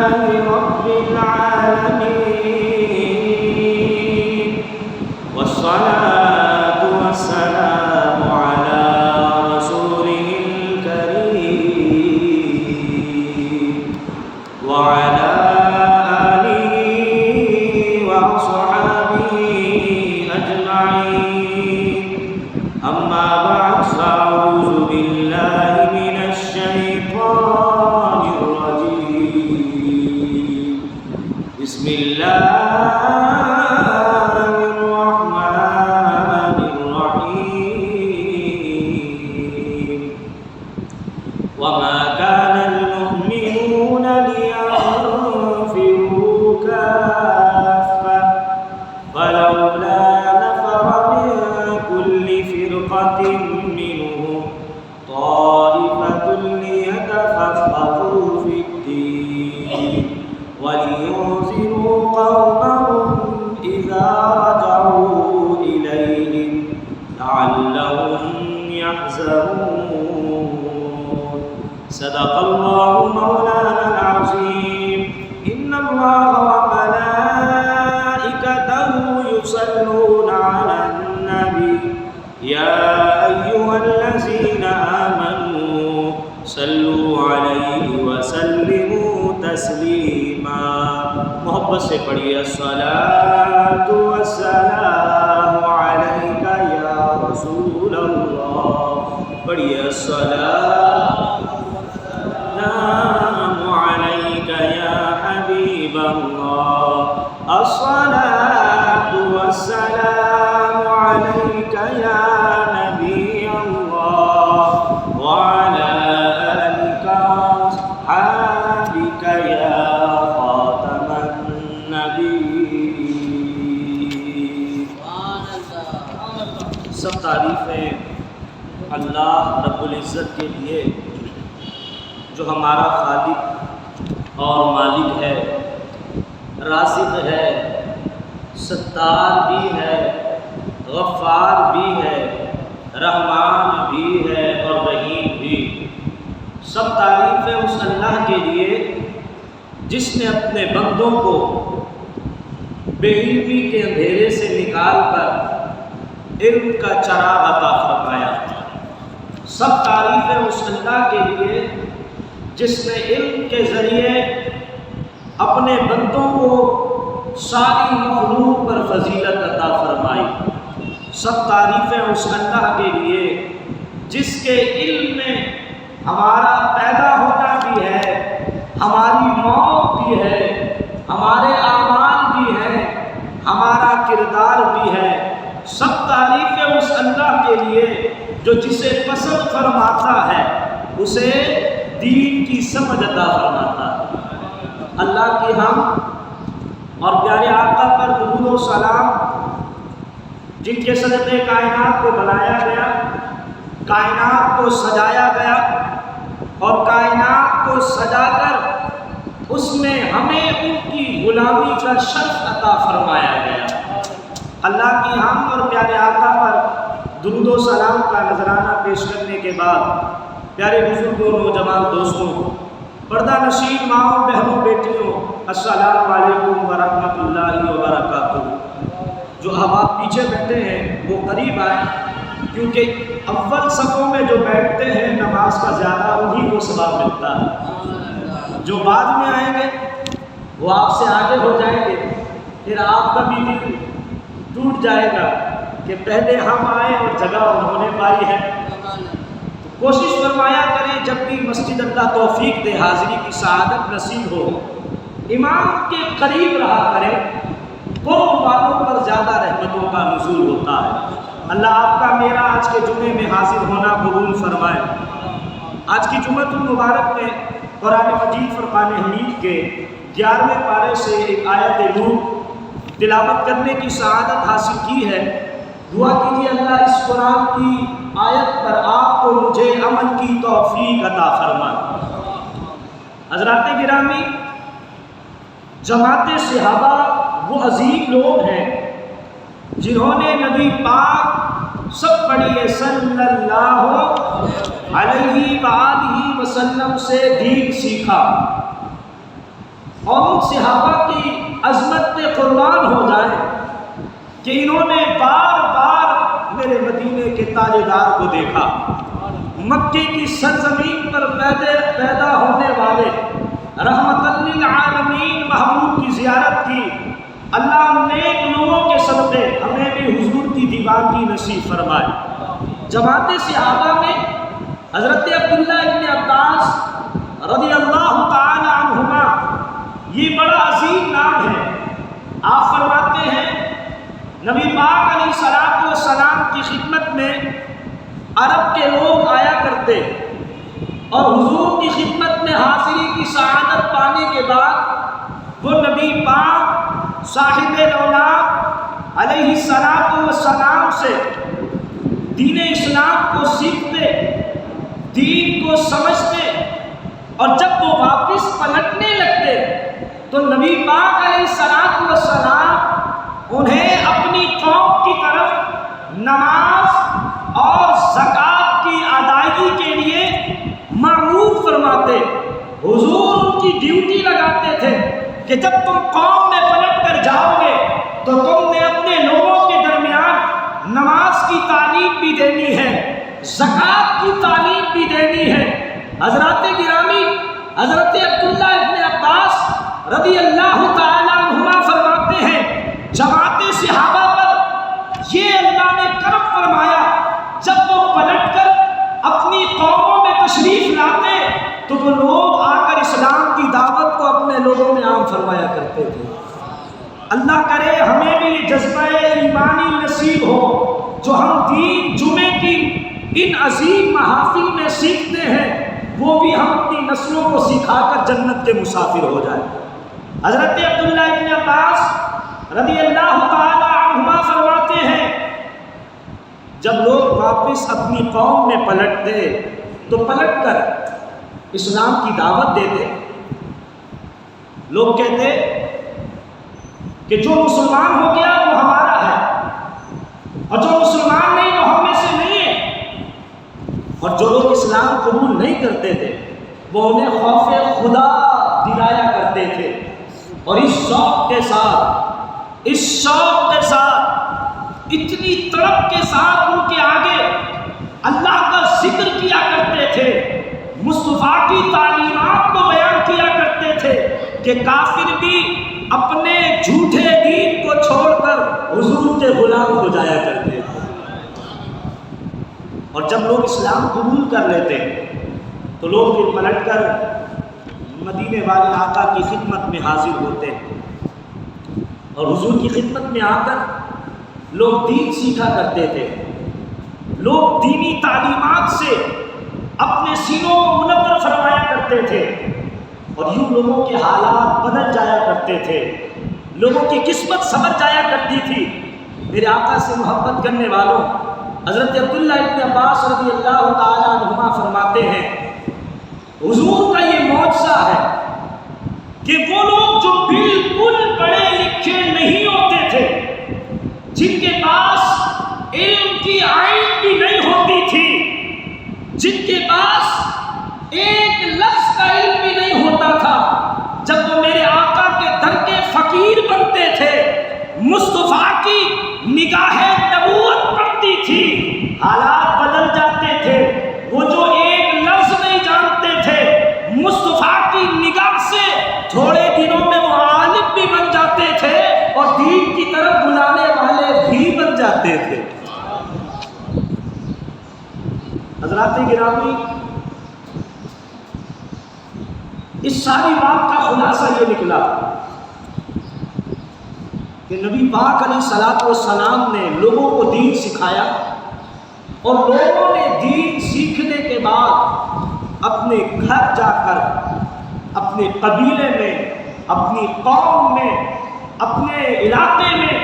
رب العالمين والصلاة والسلام على رسوله الكريم وعلى آله وصحبه أجمعين أما بعد فأعوذ بالله من الشيطان الرجيم بسم الله الرحمن الرحيم وما كان المؤمنون لينفروا كافة فلولا نفر من كل فرقة منهم طائفة ليتفقهوا في الدين ولينذروا قومهم إذا رجعوا إليهم لعلهم يحذرون صدق الله مولانا العظيم إن الله وملائكته يصلون على النبي يا أيها الذين آمنوا صلوا عليه وسلموا تسلیما. محبت سے پڑھیے الصلاۃ والسلام علیک یا رسول اللہ. پڑھیے الصلاۃ والسلام علیک یا حبیب اللہ. الصلاۃ والسلام علیک یا نبی اللہ وعلی آلک وصحبک یا خاتم النبیین. سب تعریفیں اللہ رب العزت کے لیے جو ہمارا خالق اور مالک ہے، رازق ہے، ستار بھی ہے، غفار بھی ہے، رحمان بھی ہے اور رحیم بھی. سب تعریفیں اس اللہ کے لیے جس نے اپنے بندوں کو بے علمی کے اندھیرے سے نکال کر علم کا چراغ عطا فرمایا. سب تعریفیں اس اللہ کے لیے جس نے علم کے ذریعے اپنے بندوں کو ساری مخلوق پر فضیلت عطا فرمائی. سب تعریفیں اس اللہ کے لیے جس کے علم میں ہمارا پیدا ہونا بھی ہے، ہماری موت بھی ہے، ہمارے اعمال بھی ہیں، ہمارا کردار بھی ہے. سب تعریفیں اس اللہ کے لیے جو جسے پسند فرماتا ہے اسے دین کی سمجھ عطا فرماتا ہے. اللہ کی ہم اور پیارے آقا پر درود و سلام جن کے صدقے کائنات کو بنایا گیا، کائنات کو سجایا گیا اور کائنات کو سجا کر اس میں ہمیں ان کی غلامی کا شرف عطا فرمایا گیا. اللہ کی حمد اور پیارے آقا پر درود و سلام کا نذرانہ پیش کرنے کے بعد پیارے بزرگوں، نوجوان دوستوں، پردہ نشین ماؤں، بہنوں، بیٹیوں، السلام علیکم ورحمۃ اللہ وبرکاتہ. جو احباب پیچھے بیٹھے ہیں وہ قریب آئیں کیونکہ اول صفوں میں جو بیٹھتے ہیں نماز کا زیادہ انہیں کو ثواب ملتا ہے. جو بعد میں آئیں گے وہ آپ سے آگے ہو جائیں گے، پھر آپ کا بھی دل ٹوٹ جائے گا کہ پہلے ہم آئے اور جگہ انہوں نے پائی ہے. کوشش فرمایا کریں جب بھی مسجد اللہ توفیق دے حاضری کی سعادت نصیب ہو، امام کے قریب رہا کریں. قرب والوں پر زیادہ رحمتوں کا نزول ہوتا ہے. اللہ آپ کا میرا آج کے جمعے میں حاضر ہونا قبول فرمائے. آج کی جمعۃ المبارک میں قرآن مجید فرقان حمید کے 11ویں پارے سے ایک آیت نور تلاوت کرنے کی سعادت حاصل کی ہے. دعا کیجیے اللہ اس قرآن کی آیت پر آپ کو مجھے عمل کی توفیق عطا فرمائے. حضرات گرامی، جماعت صحابہ وہ عظیم لوگ ہیں جنہوں نے نبی پاک سب پڑھیے صلی اللہ علیہ وآلہ وسلم سے دین سیکھا. تاج دار کو دیکھا، مکے کی سرزمین پر پیدا ہونے والے رحمت للعالمین محبوب کی زیارت کی۔ اللہ نیک لوگوں کے صدقے ہمیں بھی حضور کی دیوانگی نصیب فرمائے۔ جماعت صحابہ میں حضرت عبداللہ ابن عباس رضی اللہ تعالی عنہما، یہ بڑا عظیم نام ہے۔ آپ فرماتے ہیں نبی پاک علیہ الصلوۃ والسلام کی خدمت میں عرب کے لوگ آیا کرتے اور حضور کی خدمت میں حاضری کی سعادت پانے کے بعد وہ نبی پاک صاحب اولاد علیہ الصلوۃ والسلام سے دین اسلام کو سیکھتے، دین کو سمجھتے، اور جب وہ واپس پلٹنے لگتے تو نبی پاک علیہ الصلوۃ والسلام انہیں اپنی قوم کی طرف نماز اور زکوٰۃ کی ادائیگی کے لیے مأمور فرماتے۔ حضور ان کی ڈیوٹی لگاتے تھے کہ جب تم قوم میں پلٹ کر جاؤ گے تو تم نے اپنے لوگوں کے درمیان نماز کی تعلیم بھی دینی ہے، زکوٰۃ کی تعلیم بھی دینی ہے۔ حضرات گرامی، حضرت عبداللہ ابن عباس رضی اللہ تعالی عنہما فرماتے ہیں جماعت صحابہ پر یہ اللہ نے کرم فرمایا، جب وہ پلٹ کر اپنی قوموں میں تشریف لاتے تو وہ لوگ آ کر اسلام کی دعوت کو اپنے لوگوں میں عام فرمایا کرتے تھے۔ اللہ کرے ہمیں بھی یہ جذبہ ایمانی نصیب ہو جو ہم دین جمعے کی ان عظیم محافل میں سیکھتے ہیں، وہ بھی ہم اپنی نسلوں کو سکھا کر جنت کے مسافر ہو جائیں۔ حضرت عبداللہ ابن عباس رضی اللہ تعالی عنہما فرماتے ہیں جب لوگ واپس اپنی قوم میں پلٹتے تو پلٹ کر اسلام کی دعوت دیتے، لوگ کہتے کہ جو مسلمان ہو گیا وہ ہمارا ہے، اور جو مسلمان نہیں وہ ہم میں سے نہیں ہے۔ اور جو لوگ اسلام قبول نہیں کرتے تھے وہ انہیں خوف خدا دلایا کرتے تھے، اور اس شوق کے ساتھ اتنی طرف کے ساتھ ان کے آگے اللہ کا ذکر کیا کرتے تھے، مصطفیٰ کی تعلیمات کو بیان کیا کرتے تھے کہ کافر بھی اپنے جھوٹے دین کو چھوڑ کر حضور کے غلام ہو جایا کرتے تھے۔ اور جب لوگ اسلام قبول کر لیتے تو لوگ پھر پلٹ کر مدینے والے آقا کی خدمت میں حاضر ہوتے، اور حضور کی خدمت میں آ کر لوگ دین سیکھا کرتے تھے، لوگ دینی تعلیمات سے اپنے سینوں کو منور فرمایا کرتے تھے، اور یوں لوگوں کے حالات بدل جایا کرتے تھے، لوگوں کی قسمت سنور جایا کرتی تھی۔ میرے آقا سے محبت کرنے والوں، حضرت عبداللہ ابن عباس رضی اللہ تعالی عنہما فرماتے ہیں حضور کا یہ معجزہ ہے کہ وہ لوگ جو بالکل پڑھے لکھے نہیں ہوتے تھے، جن کے پاس علم کی عین بھی نہیں ہوتی تھی، جن کے پاس ایک لفظ کا علم بھی نہیں ہوتا تھا، جب وہ میرے آقا کے در کے فقیر بنتے تھے، مصطفیٰ کی نگاہ نبوت پڑتی تھی، حالات بدل جاتے تھے۔ وہ جو ایک لفظ نہیں جانتے تھے، مصطفیٰ کی نگاہ سے تھوڑے دنوں میں وہ عالم بھی بن جاتے تھے اور دین کی طرف بلانے والے بھی بن جاتے تھے۔ حضرات گرامی، اس ساری بات کا خلاصہ یہ نکلا کہ نبی پاک علیہ الصلوۃ والسلام نے لوگوں کو دین سکھایا، اور لوگوں نے دین سیکھنے کے بعد اپنے گھر جا کر، اپنے قبیلے میں، اپنی قوم میں، اپنے علاقے میں،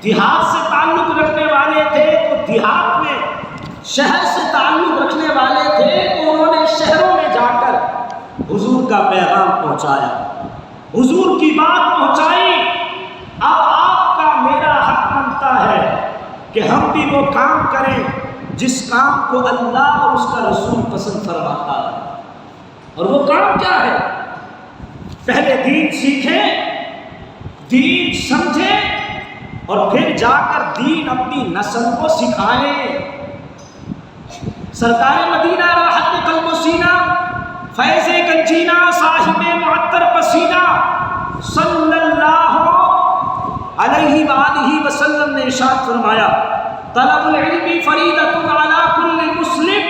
دیہات سے تعلق رکھنے والے تھے تو دیہات میں، شہر سے تعلق رکھنے والے تھے تو انہوں نے شہروں میں جا کر حضور کا پیغام پہنچایا، حضور کی بات پہنچائی۔ اب آپ کا میرا حق بنتا ہے کہ ہم بھی وہ کام کریں جس کام کو اللہ اور اس کا رسول پسند فرماتا ہے، اور وہ کام کیا ہے؟ پہلے دین سیکھیں، دین سمجھیں، اور پھر جا کر دین اپنی نسل کو سکھائیں۔ سرکار مدینہ راحت قلب و سینہ فیض گنجینہ صاحب معطر پسینہ صلی اللہ علیہ وآلہ وسلم نے ارشاد فرمایا طلب العلم فریضۃ علی کل مسلم.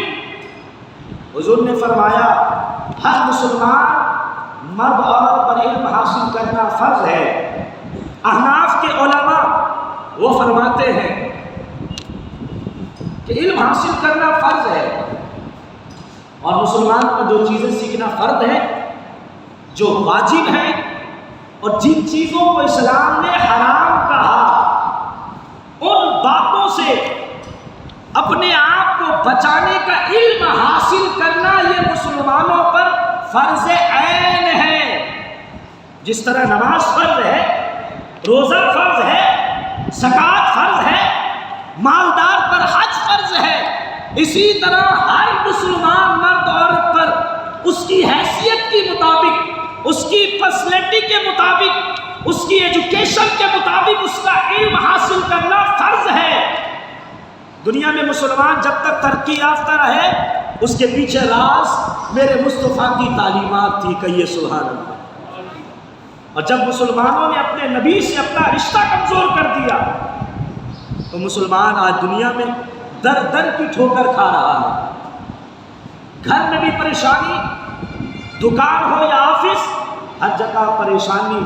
حضور نے فرمایا ہر مسلمان مرد عورت پر علم حاصل کرنا فرض ہے. احناف کے علماء وہ فرماتے ہیں کہ علم حاصل کرنا فرض ہے اور مسلمان کو جو چیزیں سیکھنا فرض ہے جو واجب ہیں اور جن چیزوں کو اسلام نے حرام کہا ان باتوں سے اپنے آپ کو بچانے کا علم حاصل کرنا یہ مسلمانوں پر فرض عین ہے. جس طرح نماز فرض ہے، روزہ فرض ہے، زکوٰۃ فرض ہے، مالدار پر حج فرض ہے، اسی طرح ہر مسلمان مرد عورت پر اس کی حیثیت کے مطابق، اس کی پرسنالٹی کے مطابق، اس کی ایجوکیشن کے مطابق اس کا علم حاصل کرنا فرض ہے. دنیا میں مسلمان جب تک ترقی یافتہ رہے اس کے پیچھے راز میرے مصطفیٰ کی تعلیمات تھی. کہیے سبحان اللہ. اور جب مسلمانوں نے اپنے نبی سے اپنا رشتہ کمزور کر دیا تو مسلمان آج دنیا میں در در کی ٹھوکر کھا رہا ہے. گھر میں بھی پریشانی، دکان ہو یا آفس، ہر جگہ پریشانی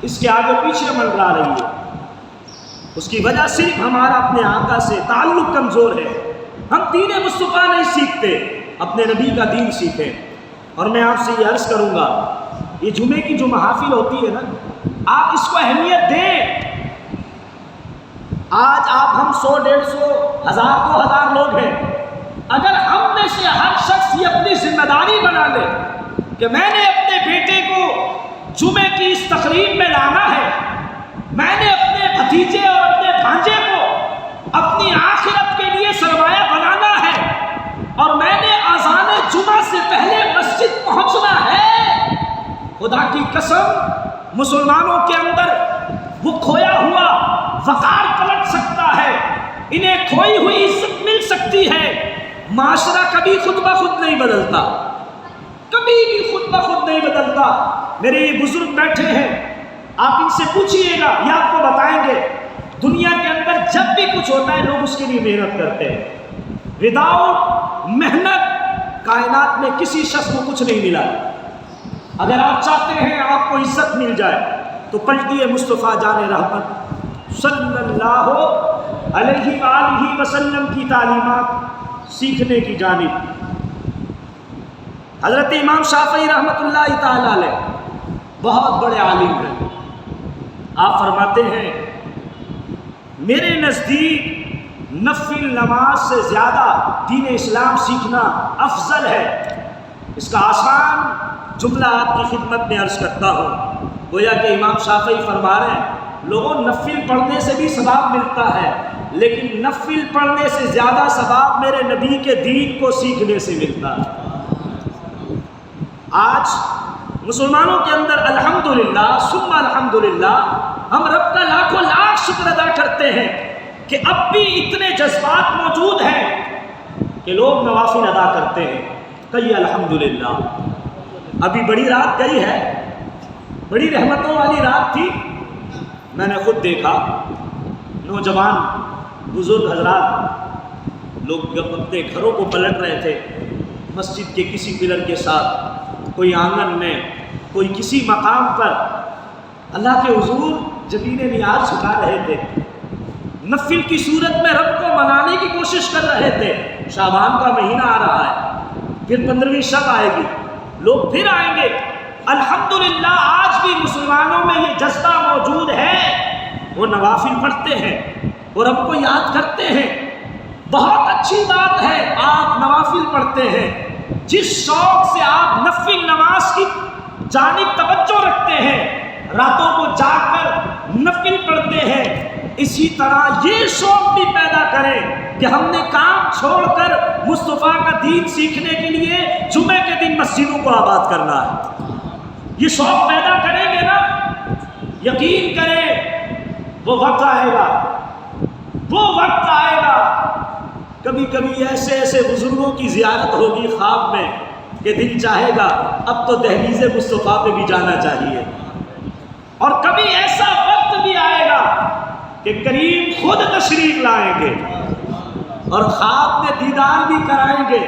اس کے آگے پیچھے منڈرا رہی ہے. اس کی وجہ صرف ہمارا اپنے آقا سے تعلق کمزور ہے. ہم دین مصطفیٰ نہیں سیکھتے، اپنے نبی کا دین سیکھیں. اور میں آپ سے یہ عرض کروں گا، یہ جمعے کی جو محافل ہوتی ہے نا، آپ اس کو اہمیت دیں. آج آپ ہم 100 150 1000 2000 لوگ ہیں. اگر ہم میں سے ہر شخص یہ اپنی ذمہ داری بنا لے کہ میں نے اپنے بیٹے کو جمعے کی اس تقریب میں لانا ہے، میں نے اپنے بھتیجے اور اپنے بھانجے کو اپنی آخرت کے لیے سرمایہ بنانا ہے اور میں نے اذان جمعہ سے پہلے مسجد پہنچنا ہے، خدا کی قسم مسلمانوں کے اندر وہ کھویا ہوا وقار پلٹ سکتا ہے، انہیں کھوئی ہوئی عزت مل سکتی ہے. معاشرہ کبھی خود بخود نہیں بدلتا، کبھی بھی خود بخود نہیں بدلتا. میرے یہ بزرگ بیٹھے ہیں، آپ ان سے پوچھئے گا یہ آپ کو بتائیں گے. دنیا کے اندر جب بھی کچھ ہوتا ہے لوگ اس کے لیے محنت کرتے ہیں. وداؤٹ محنت کائنات میں کسی شخص کو کچھ نہیں ملا. اگر آپ چاہتے ہیں آپ کو عزت مل جائے تو پلٹیے مصطفیٰ جان رحمت صلی اللہ علیہ وآلہ وسلم کی تعلیمات سیکھنے کی جانب. حضرت امام شافعی رحمۃ اللہ تعالی علیہ بہت بڑے عالم ہیں. آپ فرماتے ہیں میرے نزدیک نفل نماز سے زیادہ دین اسلام سیکھنا افضل ہے. اس کا آسان جملہ آپ کی خدمت میں عرض کرتا ہوں. گویا کہ امام شافعی فرما رہے ہیں لوگوں نفل پڑھنے سے بھی ثواب ملتا ہے لیکن نفل پڑھنے سے زیادہ ثواب میرے نبی کے دین کو سیکھنے سے ملتا ہے. آج مسلمانوں کے اندر الحمدللہ ثم الحمدللہ ہم رب کا لاکھوں لاکھ شکر ادا کرتے ہیں کہ اب بھی اتنے جذبات موجود ہیں کہ لوگ نوافل ادا کرتے ہیں. کہیے الحمدللہ. ابھی بڑی رات گئی ہے، بڑی رحمتوں والی رات تھی. میں نے خود دیکھا نوجوان بزرگ حضرات لوگ اپنے گھروں کو پلٹ رہے تھے مسجد کے کسی پلر کے ساتھ، کوئی آنگن میں، کوئی کسی مقام پر اللہ کے حضور جبین نیاز جھکا رہے تھے. نفل کی صورت میں رب کو منانے کی کوشش کر رہے تھے. شعبان کا مہینہ آ رہا ہے، پھر 15ویں شب آئے گی، لوگ پھر آئیں گے. الحمدللہ آج بھی مسلمانوں میں یہ جذبہ موجود ہے، وہ نوافل پڑھتے ہیں اور رب کو یاد کرتے ہیں. بہت اچھی بات ہے آپ نوافل پڑھتے ہیں. جس شوق سے آپ نفل نماز کی جانب توجہ رکھتے ہیں، راتوں کو جاگ کر نفل پڑھتے ہیں، اسی طرح یہ شوق بھی پیدا کریں کہ ہم نے کام چھوڑ کر مصطفیٰ کا دین سیکھنے کے لیے جمعے کے دن مسجدوں کو آباد کرنا ہے. یہ شوق پیدا کریں گے نا، یقین کریں وہ وقت آئے گا، وہ وقت آئے گا کبھی کبھی ایسے ایسے بزرگوں کی زیارت ہوگی خواب میں کہ دل چاہے گا اب تو دہلیز مصطفیٰ پہ بھی جانا چاہیے، اور کبھی ایسا وقت بھی آئے گا کہ کریم خود تشریف لائیں گے اور خواب میں دیدار بھی کرائیں گے،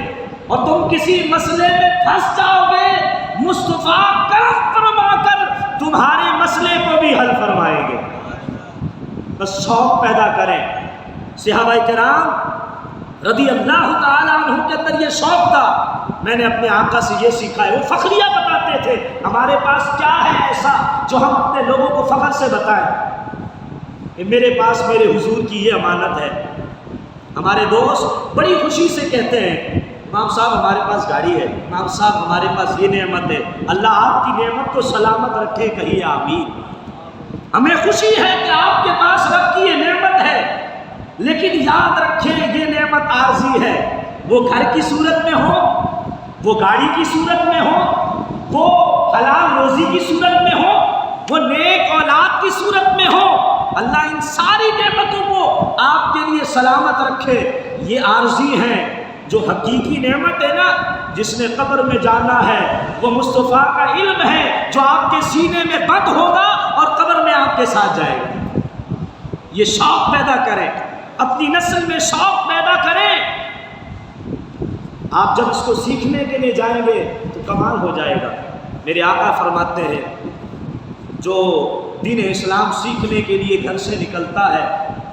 اور تم کسی مسئلے میں پھنس جاؤ گے، مصطفیٰ کرم فرما کر تمہارے مسئلے کو بھی حل فرمائیں گے۔ بس شوق پیدا کریں۔ صحابہ کرام رضی اللہ تعالیٰ عنہ کے اندر یہ شوق تھا۔ میں نے اپنے آقا سے یہ سیکھا ہے، وہ فخریہ بتاتے تھے ہمارے پاس کیا ہے ایسا جو ہم اپنے لوگوں کو فخر سے بتائیں کہ میرے پاس میرے حضور کی یہ امانت ہے۔ ہمارے دوست بڑی خوشی سے کہتے ہیں امام صاحب ہمارے پاس گاڑی ہے، امام صاحب ہمارے پاس یہ نعمت ہے، اللہ آپ کی نعمت کو سلامت رکھے، کہیے آمین۔ ہمیں خوشی ہے کہ آپ کے پاس رب کی یہ نعمت ہے، لیکن یاد رکھیں یہ نعمت عارضی ہے۔ وہ گھر کی صورت میں ہو، وہ گاڑی کی صورت میں ہو، وہ حلال روزی کی صورت میں ہو، وہ نیک اولاد کی صورت میں ہو، اللہ ان ساری نعمتوں کو آپ کے لیے سلامت رکھے۔ یہ عارضی ہیں، جو حقیقی نعمت ہے نا، جس نے قبر میں جانا ہے، وہ مصطفیٰ کا علم ہے جو آپ کے سینے میں بند ہوگا اور قبر میں آپ کے ساتھ جائے گا۔ یہ شوق پیدا کریں، اپنی نسل میں شوق پیدا کریں۔ آپ جب اس کو سیکھنے کے لیے جائیں گے تو کمال ہو جائے گا۔ میرے آقا فرماتے ہیں جو دین اسلام سیکھنے کے لیے گھر سے نکلتا ہے،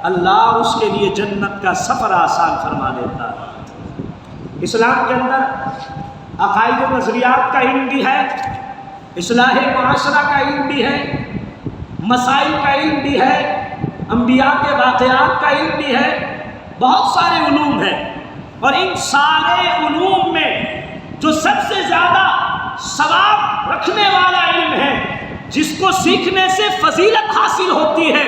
اللہ اس کے لیے جنت کا سفر آسان فرما دیتا ہے۔ اسلام کے اندر عقائد و نظریات کا علم بھی ہے، اصلاح معاشرہ کا علم بھی ہے، مسائل کا علم بھی ہے، انبیاء کے واقعات کا علم بھی ہے، بہت سارے علوم ہیں، اور ان سارے علوم میں جو سب سے زیادہ ثواب رکھنے والا علم ہے، جس کو سیکھنے سے فضیلت حاصل ہوتی ہے،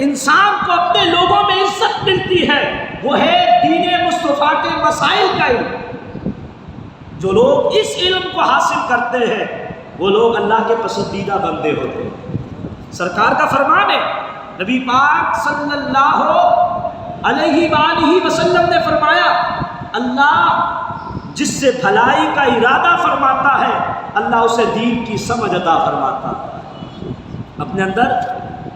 انسان کو اپنے لوگوں میں عزت ملتی ہے، وہ ہے دین مصطفیٰ کے مسائل کا علم۔ جو لوگ اس علم کو حاصل کرتے ہیں وہ لوگ اللہ کے پسندیدہ بندے ہوتے ہیں۔ سرکار کا فرمان ہے، نبی پاک صلی اللہ علیہ وآلہ وسلم نے فرمایا، اللہ جس سے بھلائی کا ارادہ فرماتا ہے اللہ اسے دین کی سمجھ عطا فرماتا ہے۔ اپنے اندر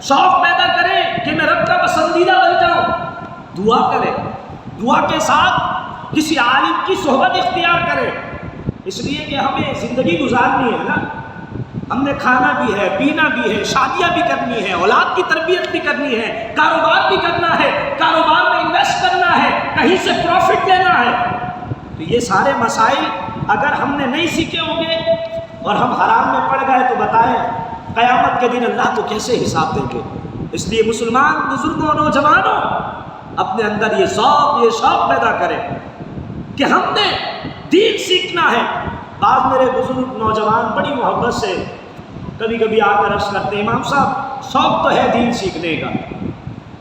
شوق پیدا کریں کہ میں رب کا پسندیدہ بن جاؤں، دعا کریں، دعا کے ساتھ کسی عالم کی صحبت اختیار کریں، اس لیے کہ ہمیں زندگی گزارنی ہے نا، ہم نے کھانا بھی ہے، پینا بھی ہے، شادیاں بھی کرنی ہے، اولاد کی تربیت بھی کرنی ہے، کاروبار بھی کرنا ہے، کاروبار میں انویسٹ کرنا ہے، کہیں سے پروفٹ لینا ہے۔ تو یہ سارے مسائل اگر ہم نے نہیں سیکھے ہوں گے اور ہم حرام میں پڑ گئے تو بتائیں قیامت کے دن اللہ کو کیسے حساب دیں گے۔ اس لیے مسلمان بزرگوں، نوجوانوں، اپنے اندر یہ شوق پیدا کریں کہ ہم نے دین سیکھنا ہے۔ بعض میرے بزرگ نوجوان بڑی محبت سے کبھی کبھی آ کر عرض کرتے ہیں، امام صاحب شوق تو ہے دین سیکھنے کا،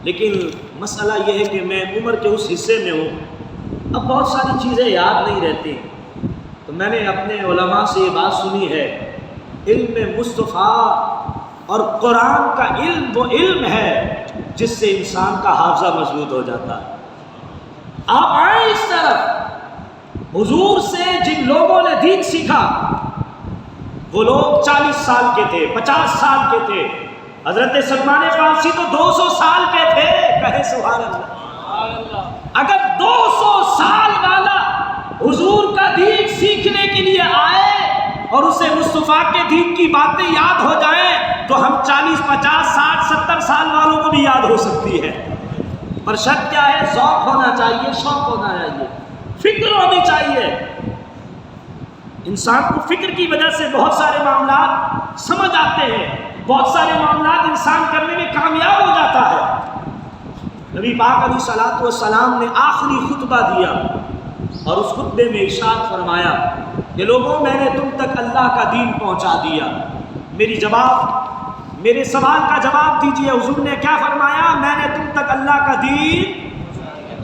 لیکن مسئلہ یہ ہے کہ میں عمر کے اس حصے میں ہوں، اب بہت ساری چیزیں یاد نہیں رہتی۔ تو میں نے اپنے علماء سے یہ بات سنی ہے، علم مصطفیٰ اور قرآن کا علم وہ علم ہے جس سے انسان کا حافظہ مضبوط ہو جاتا ہے۔ آپ آئیں اس طرف، حضور سے جن لوگوں نے دین سیکھا وہ لوگ 40 سال کے تھے، 50 سال کے تھے، حضرت سلمان فارسی تو 200 سال کے تھے، کہے سبحان اللہ۔ اگر 200 سال والا حضور کا دین سیکھنے کے لیے آئے اور اسے مصطفیٰ کے دین کی باتیں یاد ہو جائیں تو ہم 40، 50، 60، 70 سال والوں کو بھی یاد ہو سکتی ہے۔ پر شرط کیا ہے؟ ذوق ہونا چاہیے، شوق ہونا چاہیے، فکر ہونی چاہیے۔ انسان کو فکر کی وجہ سے بہت سارے معاملات سمجھ آتے ہیں، بہت سارے معاملات انسان کرنے میں کامیاب ہو جاتا ہے۔ نبی پاک علیہ الصلوۃ والسلام نے آخری خطبہ دیا اور اس خطبے میں ارشاد فرمایا کہ لوگوں میں نے تم تک اللہ کا دین پہنچا دیا، میرے سوال کا جواب دیجئے، حضور نے کیا فرمایا؟ میں نے تم تک اللہ کا دین،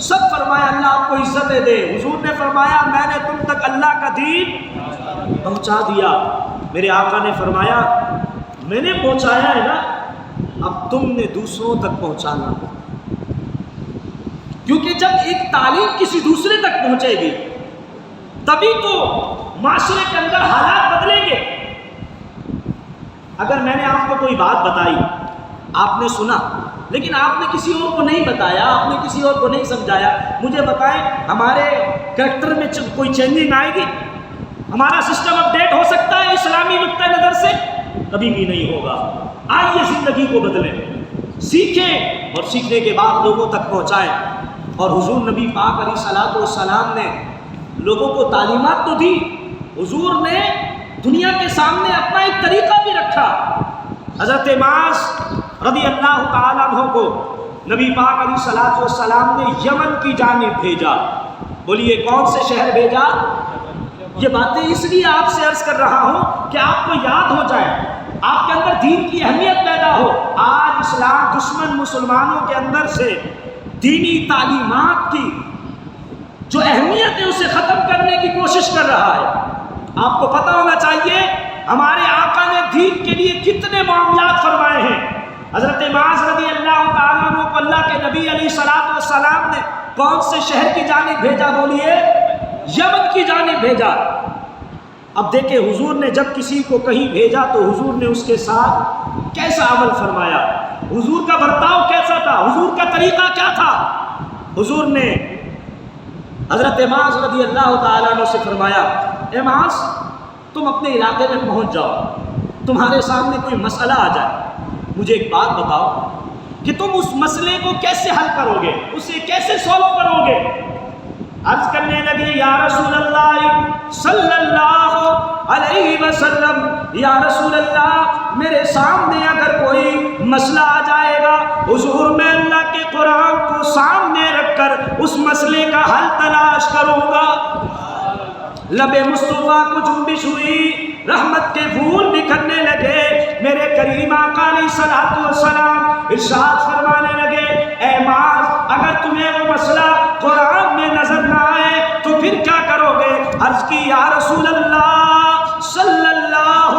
سب فرمایا اللہ آپ کو عزتیں دے، حضور نے فرمایا میں نے تم تک اللہ کا دین پہنچا دیا۔ میرے آقا نے فرمایا میں نے پہنچایا ہے نا، اب تم نے دوسروں تک پہنچانا۔ کیونکہ جب ایک تعلیم کسی دوسرے تک پہنچے گی تبھی تو معاشرے کے اندر حالات بدلیں گے۔ اگر میں نے آپ کو کوئی بات بتائی، آپ نے سنا، لیکن آپ نے کسی اور کو نہیں بتایا، آپ نے کسی اور کو نہیں سمجھایا، مجھے بتائیں ہمارے کریکٹر میں کوئی چینجنگ آئے گی؟ ہمارا سسٹم اپ ڈیٹ ہو سکتا ہے اسلامی نقطۂ نظر سے؟ کبھی بھی نہیں ہوگا۔ آئیے زندگی کو بدلیں، سیکھیں اور سیکھنے کے بعد لوگوں تک پہنچائیں۔ اور حضور نبی پاک علیہ الصلوۃ والسلام نے لوگوں کو تعلیمات تو دی، حضور نے دنیا کے سامنے اپنا ایک طریقہ بھی رکھا۔ حضرت معاذ رضی اللہ تعالیٰ عنہ کو نبی پاک علیہ الصلوۃ والسلام نے یمن کی جانب بھیجا۔ بولیے کون سے شہر بھیجا؟ یہ باتیں اس لیے آپ سے عرض کر رہا ہوں کہ آپ کو یاد ہو جائے، آپ کے اندر دین کی اہمیت پیدا ہو۔ آج اسلام دشمن مسلمانوں کے اندر سے دینی تعلیمات کی جو اہمیت ہے اسے ختم کرنے کی کوشش کر رہا ہے۔ آپ کو پتہ ہونا چاہیے ہمارے آقا نے دین کے لیے کتنے معاملات فرمائے ہیں۔ حضرت معاذ رضی اللہ تعالیٰ عنہ کو اللہ کے نبی علیہ الصلوۃ والسلام نے کون سے شہر کی جانب بھیجا؟ بولیے یمن کی جانب بھیجا۔ اب دیکھیں حضور نے جب کسی کو کہیں بھیجا تو حضور نے اس کے ساتھ کیسا عمل فرمایا، حضور کا برتاؤ کیسا تھا، حضور کا طریقہ کیا تھا۔ حضور نے حضرت معاذ رضی اللہ تعالیٰ عنہ سے فرمایا، اے معاذ تم اپنے علاقے میں پہنچ جاؤ، تمہارے سامنے کوئی مسئلہ آ جائے، مجھے ایک بات بتاؤ کہ تم اس مسئلے کو کیسے حل کرو گے، اسے کیسے سولو کرو گے۔ عرض کرنے لگے یا رسول اللہ صلی اللہ علیہ وسلم، یا رسول اللہ میرے سامنے اگر کوئی مسئلہ آ جائے گا، حضور میں اللہ کے قرآن کو سامنے رکھ کر اس مسئلے کا حل تلاش کروں گا۔ لب مصطفیٰ کو جنبش ہوئی، رحمت کے پھول بکھرنے لگے، میرے کریم آقا علیہ الصلوۃ والسلام ارشاد فرمانے لگے، اے معاذ اگر تمہیں وہ مسئلہ قرآن میں نظر نہ آئے تو پھر کیا کرو گے؟ عرض کی یا رسول اللہ صلی اللہ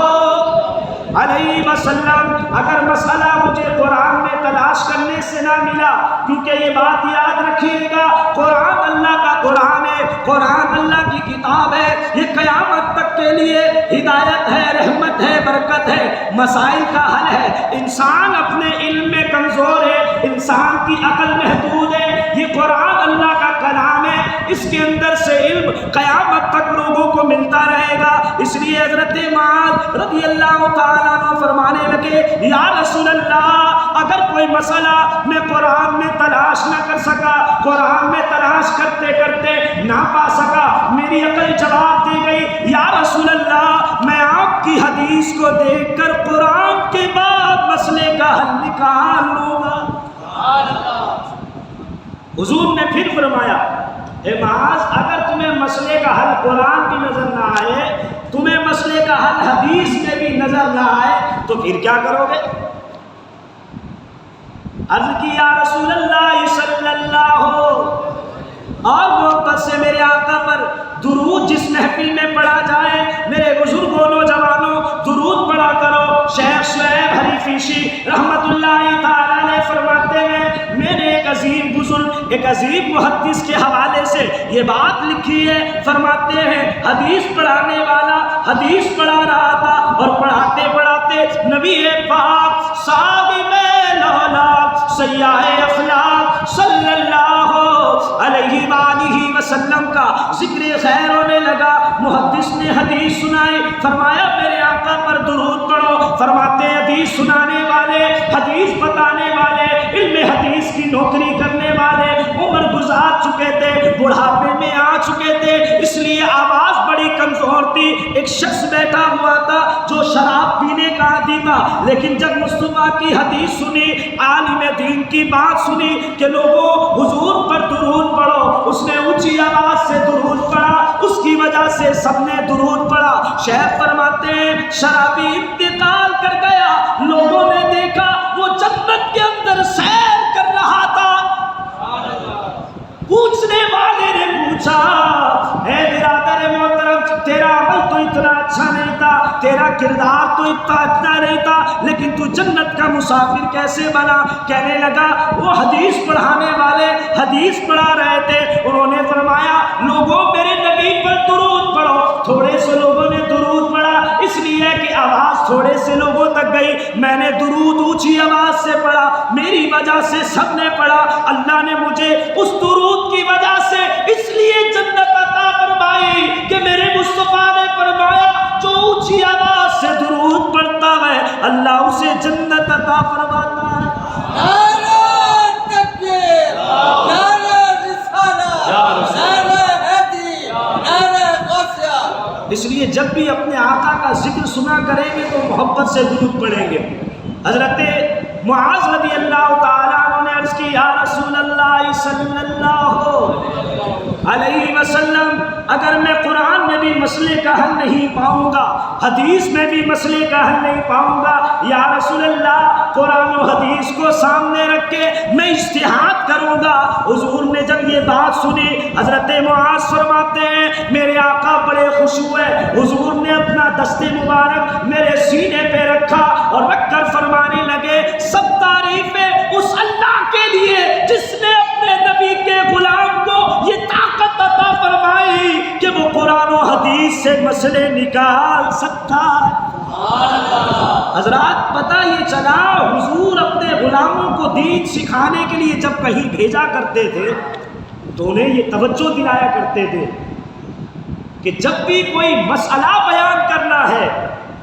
علیہ وسلم اگر مسئلہ مجھے قرآن میں تلاش کرنے سے نہ ملا، کیونکہ یہ بات یاد رکھیے گا قرآن اللہ کا قرآن ہے، قرآن اللہ کی کتاب ہے، یہ قیامت تک کے لیے ہدایت ہے، رحمت ہے، برکت ہے، مسائل کا حل ہے۔ انسان اپنے علم میں کمزور ہے، انسان کی عقل محدود ہے، یہ قرآن اللہ کا کلام ہے، اس کے اندر سے علم قیامت تک لوگوں کو ملتا رہے گا۔ اس لیے حضرت معاذ رضی اللہ تعالیٰ عنہ فرمانے لگے یا رسول اللہ اگر کوئی مسئلہ میں قرآن میں تلاش نہ کر سکا، قرآن میں تلاش کرتے کرتے نہ پا سکا، میری عقل جواب دے گئی یا رسول اللہ میں آپ کی حدیث کو دیکھ کر قرآن کے بعد مسئلے کا حل نکال لوں گا۔ حضور نے پھر فرمایا اے معاذ اگر تمہیں مسئلے کا حل قرآن بھی نظر نہ آئے، تمہیں مسئلے کا حل حدیث میں بھی نظر نہ آئے تو پھر کیا کرو گے؟ عرض کی یا رسول اللہ صلی اللہ اور محبت سے میرے آقا پر درود جس محفل میں پڑھا جائے، میرے بزرگوں نوجوانوں درود پڑھا کرو۔ شیخ شعیب حریفیشی رحمت اللہ تعالیٰ نے فرماتے ہیں میں نے ایک عظیم بزرگ، ایک عظیم محدث کے حوالے سے یہ بات لکھی ہے، فرماتے ہیں حدیث پڑھانے والا حدیث پڑھا رہا تھا اور پڑھاتے پڑھاتے نبی پاک صاحب لولا سیاح افلاک صلی اللہ علیہ وآلہ وسلم کا ذکر خیر ہونے لگا۔ محدث نے حدیث سنائی، فرمایا میرے آقا پر درود پڑھو۔ فرماتے حدیث سنانے والے، حدیث بتانے والے، علم حدیث کی نوکری کرنے والے عمر گزار چکے تھے، بڑھاپے میں آ چکے تھے، اس لیے آواز بڑی کمزور تھی۔ ایک شخص بیٹھا ہوا تھا جو شراب پینے کا عادی تھا، لیکن جب مصطفیٰ کی حدیث سنی، عالم دین کی بات سنی کہ لوگوں حضور پر درود پڑھو، اس نے اونچی آواز سے درود پڑھا، اس کی وجہ سے سب نے درود پڑھا۔ شیخ فرماتے ہیں شرابی انتقال کر گیا، لوگوں نے دیکھا وہ جنت کے اندر سیر کر رہا تھا۔ پوچھنے والے نے پوچھا اے برادر محترم تیرا عمل تو اتنا اچھا نہیں تھا، تیرا کردار تو اتنا اچھا نہیں تھا، لیکن تو جنت کا مسافر کیسے بنا؟ کہنے لگا وہ حدیث پڑھانے والے حدیث پڑھا رہے تھے، انہوں نے فرمایا لوگوں میرے نبی پر درود پڑھو۔ تھوڑے سے لوگوں نے درود پڑھا، اس لیے کہ آواز تھوڑے سے لوگوں تک گئی، میں نے درود اونچی آواز سے پڑھا، میری وجہ سے سب نے پڑھا، اللہ نے مجھے اس درود کی وجہ سے اس لیے جنت عطا فرمائی کہ میرے مصطفیٰ نے فرمایا جو اونچی آواز سے درود پڑھتا ہے اللہ اسے جنت عطا فرماتا ہے۔ نعرہ تکبیر، نعرہ رسالت، نعرہ حیدری، نعرہ غوثیہ۔ اس لیے جب بھی اپنے آقا کا ذکر سنا کریں گے تو محبت سے درود پڑھیں گے۔ حضرت معاذ رضی اللہ تعالیٰ عنہ نے عرض کی یا رسول اللہ صلی اللہ علیہ وسلم اگر میں قرآن میں بھی مسئلے کا حل نہیں پاؤں گا، حدیث میں بھی مسئلے کا حل نہیں پاؤں گا، یا رسول اللہ قرآن و حدیث کو سامنے رکھ کے میں اجتہاد کروں گا۔ حضور نے جب یہ بات سنی حضرت معاذ فرماتے ہیں میرے آقا بڑے خوش ہوئے، حضور نے اپنا دست مبارک میرے سینے پہ رکھا اور رکھ کر فرمانے لگے سب تعریفیں اس اللہ کے لیے جس نے اپنے نبی کے غلام کو یہ طاقت عطا فرمائی کہ وہ قرآن و حدیث سے مسئلے نکال سکتا ہے۔ حضرات پتہ یہ چلا حضور اپنے غلاموں کو دین سکھانے کے لیے جب کہیں بھیجا کرتے تھے تو انہیں یہ توجہ دلایا کرتے تھے کہ جب بھی کوئی مسئلہ بیان کرنا ہے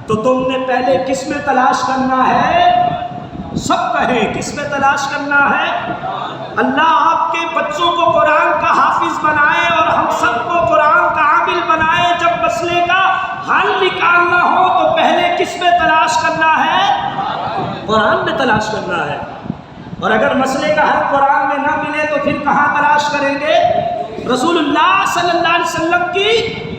تو تم نے پہلے کس میں تلاش کرنا ہے؟ سب کہیں کس میں تلاش کرنا ہے؟ اللہ آپ کے بچوں کو قرآن کا حافظ بنائے اور ہم سب کو قرآن کا عامل بنائے۔ جب مسئلے کا حل نکالنا ہو تو پہلے کس میں تلاش کرنا ہے؟ قرآن میں تلاش کرنا ہے۔ اور اگر مسئلے کا حل قرآن میں نہ ملے تو پھر کہاں تلاش کریں گے؟ رسول اللہ صلی اللہ علیہ وسلم کی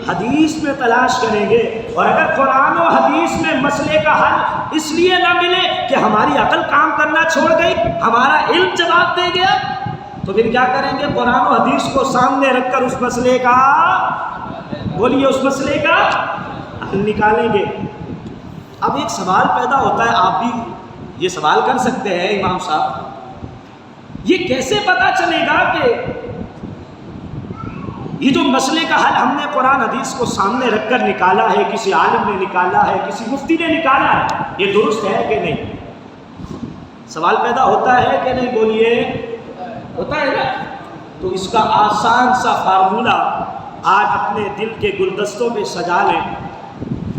حدیث میں تلاش کریں گے۔ اور اگر قرآن و حدیث میں مسئلے کا حل اس لیے نہ ملے کہ ہماری عقل کام کرنا چھوڑ گئی، ہمارا علم جواب دے گیا، تو پھر کیا کریں گے؟ قرآن و حدیث کو سامنے رکھ کر اس مسئلے کا بولیے اس مسئلے کا حل نکالیں گے۔ اب ایک سوال پیدا ہوتا ہے، آپ بھی یہ سوال کر سکتے ہیں امام صاحب، یہ کیسے پتہ چلے گا کہ یہ جو مسئلے کا حل ہم نے قرآن حدیث کو سامنے رکھ کر نکالا ہے، کسی عالم نے نکالا ہے، کسی مفتی نے نکالا ہے، یہ درست ہے کہ نہیں؟ سوال پیدا ہوتا ہے کہ نہیں؟ بولیے ہوتا ہے نا؟ تو اس کا آسان سا فارمولہ آج اپنے دل کے گلدستوں میں سجا لیں۔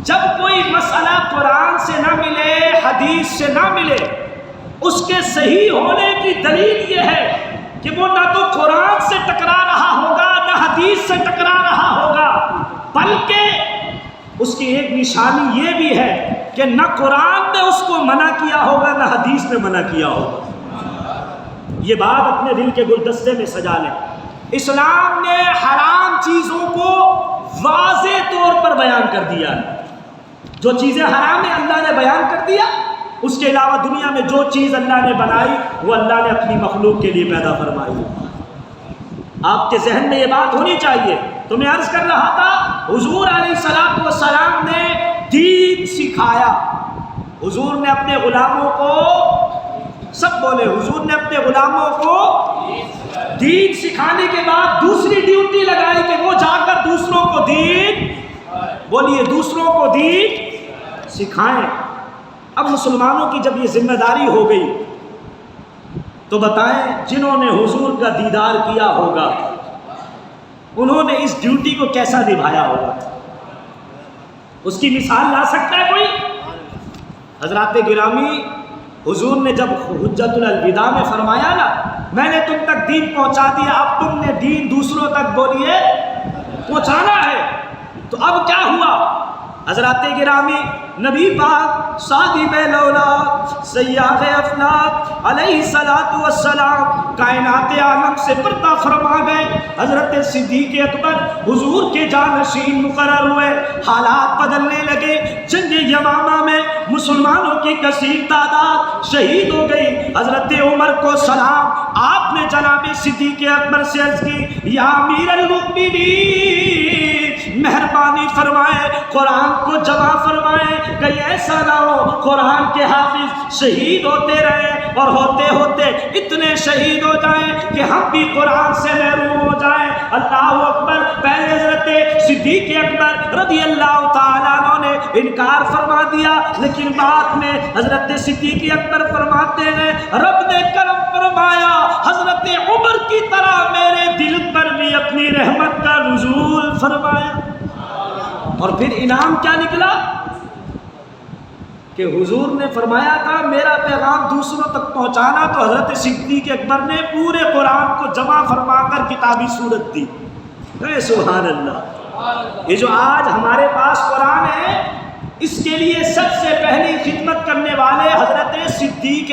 جب کوئی مسئلہ قرآن سے نہ ملے، حدیث سے نہ ملے، اس کے صحیح ہونے کی دلیل یہ ہے کہ وہ نہ تو قرآن سے ٹکرا رہا ہوگا نہ حدیث سے ٹکرا رہا ہوگا، بلکہ اس کی ایک نشانی یہ بھی ہے کہ نہ قرآن نے اس کو منع کیا ہوگا نہ حدیث نے منع کیا ہوگا۔ یہ بات اپنے دل کے گلدستے میں سجا لیں۔ اسلام نے حرام چیزوں کو واضح طور پر بیان کر دیا ہے۔ جو چیزیں حرام ہیں اللہ نے بیان کر دیا، اس کے علاوہ دنیا میں جو چیز اللہ نے بنائی وہ اللہ نے اپنی مخلوق کے لیے پیدا فرمائی۔ آپ کے ذہن میں یہ بات ہونی چاہیے۔ تو میں عرض کر رہا تھا حضور علیہ الصلوۃ والسلام نے دین سکھایا، حضور نے اپنے غلاموں کو سب بولے حضور نے اپنے غلاموں کو دین سکھانے کے بعد دوسری ڈیوٹی لگائی کہ وہ جا کر دوسروں کو دین بولیے دوسروں کو دین سکھائیں۔ اب مسلمانوں کی جب یہ ذمہ داری ہو گئی تو بتائیں جنہوں نے حضور کا دیدار کیا ہوگا انہوں نے اس ڈیوٹی کو کیسا نبھایا ہوگا؟ اس کی مثال لا سکتا ہے کوئی؟ حضرات گرامی، حضور نے جب حجت الوداع میں فرمایا نا میں نے تم تک دین پہنچا دیا، اب تم نے دین دوسروں تک بولیے پہنچانا ہے، تو اب کیا ہوا؟ حضرات گرامی، نبی پاک صادق الاولاد سیاق افلاک علیہ الصلوۃ والسلام کائنات عالم سے پردہ فرما گئے۔ حضرت صدیق اکبر حضور کے جانشین مقرر ہوئے، حالات بدلنے لگے۔ جنگ یمامہ میں مسلمانوں کی کثیر تعداد شہید ہو گئی۔ حضرت عمر کو سلام، آپ نے جناب صدیق اکبر سے عرض کی یا امیر المؤمنین مہربانی فرمائے قرآن کو جمع فرمائے، کہیں ایسا نہ ہو قرآن کے حافظ شہید ہوتے رہے اور ہوتے ہوتے اتنے شہید ہو جائیں کہ ہم بھی قرآن سے محروم ہو جائیں۔ اللہ اکبر۔ پہلے حضرت صدیق اکبر رضی اللہ تعالیٰ عنہ نے انکار فرما دیا، لیکن بعد میں حضرت صدیق اکبر فرماتے ہیں رب نے کرم فرمایا، حضرت عمر کی طرح میرے دل پر بھی اپنی رحمت کا نزول فرمایا۔ اور پھر انعام کیا نکلا کہ حضور نے فرمایا تھا میرا پیغام دوسروں تک پہنچانا، تو حضرت صدیق اکبر نے پورے قرآن کو جمع فرما کر کتابی صورت دی۔ اے سبحان اللہ۔ یہ جو آج ہمارے پاس قرآن ہے، اس کے لیے سب سے پہلی خدمت کرنے والے حضرت صدیق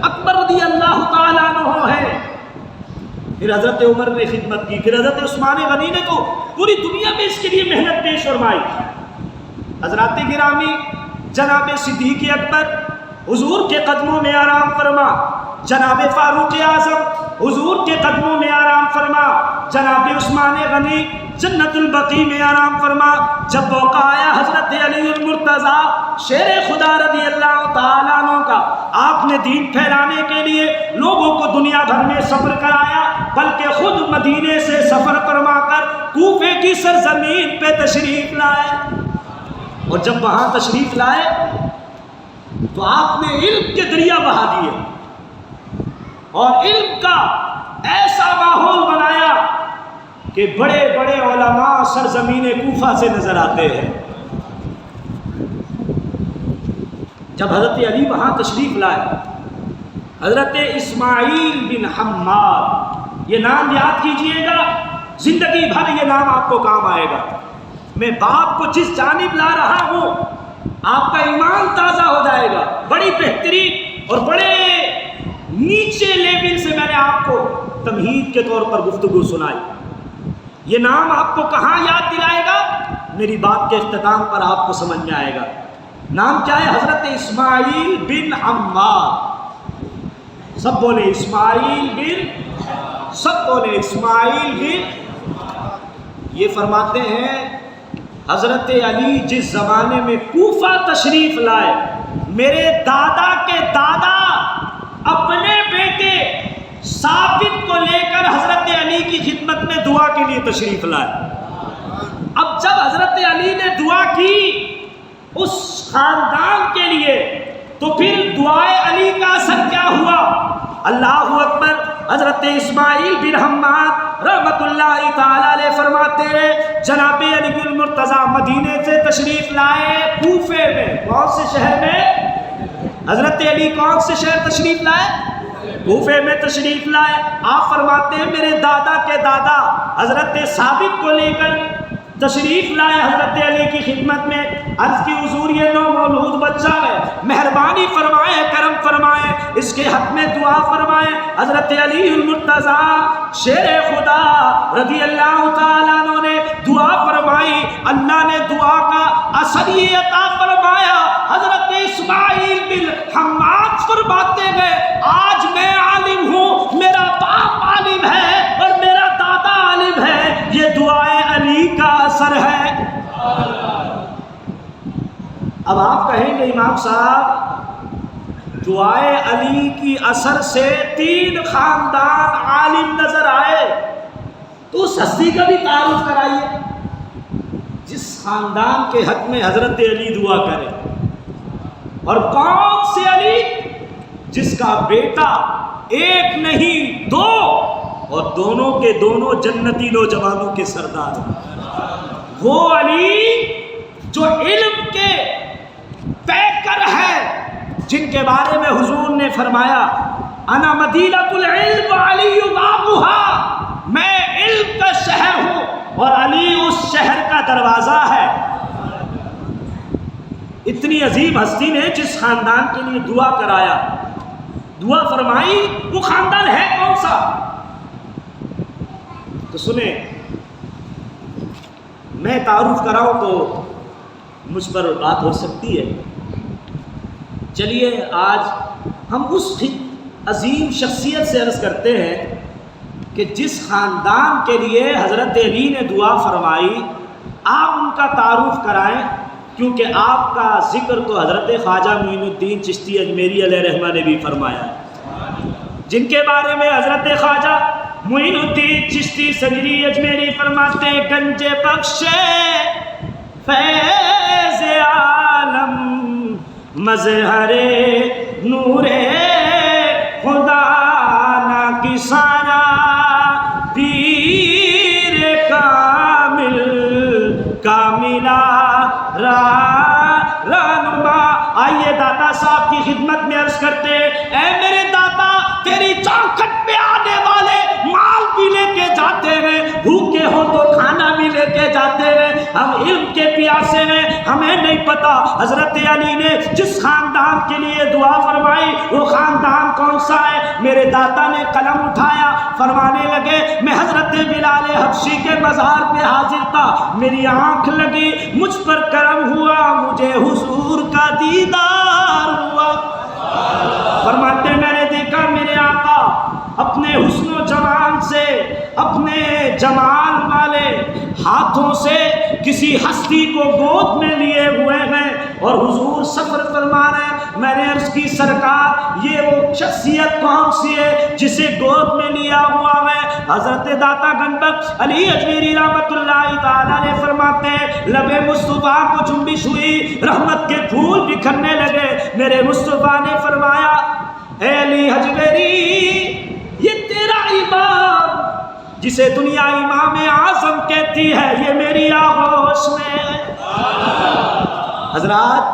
اکبر رضی اللہ تعالیٰ عنہ ہیں، پھر حضرت عمر نے خدمت کی، پھر حضرت عثمان غنی نے تو پوری دنیا میں اس کے لیے محنت پیش فرمائی۔ حضرات گرامی، جناب صدیق اکبر حضور کے قدموں میں آرام فرما، جناب فاروق اعظم حضور کے قدموں میں آرام فرما، جناب عثمان غنی جنت البقیع میں آرام فرما۔ جب موقع آیا حضرت علی المرتضیٰ شیر خدا رضی اللہ تعالیٰ عنہ کا، آپ نے دین پھیلانے کے لیے لوگوں کو دنیا بھر میں سفر کرایا، بلکہ خود مدینے سے سفر فرما کر کوفے کی سرزمین پہ تشریف لائے، اور جب وہاں تشریف لائے تو آپ نے علم کے دریا بہا دیے اور علم کا ایسا ماحول بنایا کہ بڑے بڑے علماء سرزمین کوفہ سے نظر آتے ہیں۔ جب حضرت علی وہاں تشریف لائے، حضرت اسماعیل بن حماد، یہ نام یاد کیجئے گا، زندگی بھر یہ نام آپ کو کام آئے گا۔ میں باپ کو جس جانب لا رہا ہوں آپ کا ایمان تازہ ہو جائے گا۔ بڑی بہترین اور بڑے نیچے لیول سے میں نے آپ کو تمہید کے طور پر گفتگو سنائی۔ یہ نام آپ کو کہاں یاد دلائے گا؟ میری بات کے اختتام پر آپ کو سمجھ میں آئے گا۔ نام کیا ہے؟ حضرت اسماعیل بن عمار۔ سب بولے اسماعیل بن، سب بولے اسماعیل بن۔ یہ فرماتے ہیں حضرت علی جس زمانے میں کوفہ تشریف لائے، میرے دادا کے دادا اپنے بیٹے ثابت کو لے کر حضرت علی کی خدمت میں دعا کے لیے تشریف لائے۔ اب جب حضرت علی نے دعا کی اس خاندان کے لیے، تو پھر دعائے علی کا اثر کیا ہوا؟ اللہ اکبر۔ حضرت اسماعیل بن حماد رحمت اللہ تعالی علیہ فرماتے ہیں جناب علی المرتضیٰ مدینے سے تشریف لائے کوفے میں۔ کون سے شہر میں؟ حضرت علی کون سے شہر تشریف لائے؟ کوفے میں تشریف لائے۔ آپ فرماتے ہیں میرے دادا کے دادا حضرت ثابت کو لے کر تشریف لائے حضرت علی کی خدمت میں۔ عرض کی حضور یہ نو مولود بچہ ہے، مہربانی فرمائے، کرم فرمائے، اس کے حق میں دعا فرمائے۔ حضرت علی المرتضیٰ شیر خدا رضی اللہ تعالیٰ عنہ نے دعا فرمائی، اللہ نے دعا کا اثر یہ عطا فرمایا۔ حضرت اسماعیل بن حماد فرماتے گئے آج میں عالم ہوں، میرا باپ عالم ہے اور میرا دادا عالم ہے، یہ دعائے علی کا اثر ہے۔ اب آپ کہیں گے امام صاحب دعائے علی کی اثر سے 3 خاندان عالم نظر آئے، تو اس ہستی کا بھی تعارف کرائیے جس خاندان کے حق میں حضرت علی دعا کرے۔ اور کون سے علی؟ جس کا بیٹا ایک نہیں 2 اور دونوں کے دونوں جنتی نوجوانوں کے سردار، وہ علی جو علم کے پیکر ہے، جن کے بارے میں حضور نے فرمایا انا مدینۃ العلم علی بابھا، میں علم کا شہر ہوں اور علی اس شہر کا دروازہ ہے۔ اتنی عظیم ہستی نے جس خاندان کے لیے دعا کرایا، دعا فرمائی، وہ خاندان ہے کون سا؟ تو سنیں، میں تعارف کراؤں تو مجھ پر بات ہو سکتی ہے۔ چلیے آج ہم اس عظیم شخصیت سے عرض کرتے ہیں کہ جس خاندان کے لیے حضرت علی نے دعا فرمائی آپ ان کا تعارف کرائیں، کیونکہ آپ کا ذکر تو حضرت خواجہ معین الدین چشتی اجمیری علیہ رحمہ نے بھی فرمایا ہے، جن کے بارے میں حضرت خواجہ معین الدین چشتی سنجری اجمیری فرماتے ہیں گنج بخشے فیض عالم مظہر نور خدا نہ کسانا پیر کامل کاملہ رہنما۔ آئیے داتا صاحب کی خدمت میں عرض کرتے ہیں، اے میرے داتا تیری چوکھٹ پہ آنے والے مال بھی لے کے جاتے ہیں، بھوکے ہو تو کھانا بھی لے کے جاتے ہیں، ہم علم کے پیاسے ہیں، ہمیں نہیں پتا حضرت علی نے جس خاندان کے لیے دعا فرمائی وہ خاندان کون سا ہے۔ میرے داتا نے قلم اٹھایا، فرمانے لگے میں حضرت بلال حبشی کے مزار پہ حاضر تھا، میری آنکھ لگی، مجھ پر کرم ہوا، مجھے حضور کا دیدار ہوا۔ فرماتے میں نے دیکھا میرے آقا اپنے حسن و جمال سے، اپنے جمال والے ہاتھوں سے کسی ہستی کو گود میں لیے ہوئے ہیں اور حضور سفر فرما رہے ہیں۔ میں نے عرض کی سرکار یہ وہ شخصیت کون سی ہے جسے گود میں لیا ہوا ہے؟ حضرت داتا گنبک علی اجمیری رحمت اللہ تعالیٰ نے فرماتے ہیں لب مصطفیٰ کو جنبش ہوئی، رحمت کے پھول بکھرنے لگے۔ میرے مصطفیٰ نے فرمایا اے علی اجمیری یہ تیرا امام جسے دنیا امام اعظم کہتی ہے یہ میری آغوش میں ہے۔ حضرات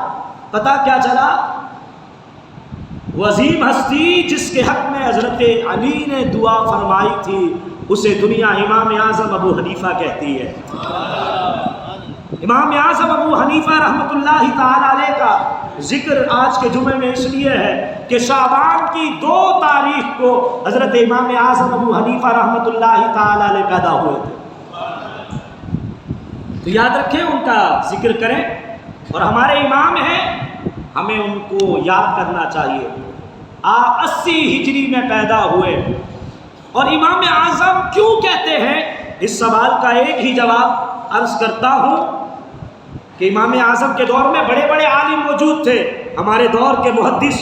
پتہ کیا چلا؟ وہ عظیم ہستی جس کے حق میں حضرت علی نے دعا فرمائی تھی اسے دنیا امام اعظم ابو حنیفہ کہتی ہے۔ امام اعظم ابو حنیفہ رحمۃ اللہ تعالی علیہ کا ذکر آج کے جمعے میں اس لیے ہے کہ شعبان کی 2 تاریخ کو حضرت امام اعظم ابو حنیفہ رحمۃ اللہ تعالی علیہ پیدا ہوئے تھے، تو یاد رکھیں ان کا ذکر کریں، اور ہمارے امام ہیں ہمیں ان کو یاد کرنا چاہیے۔ 80 ہجری میں پیدا ہوئے، اور امام اعظم کیوں کہتے ہیں اس سوال کا ایک ہی جواب عرض کرتا ہوں کہ امام اعظم کے دور میں بڑے بڑے عالم موجود تھے۔ ہمارے دور کے محدث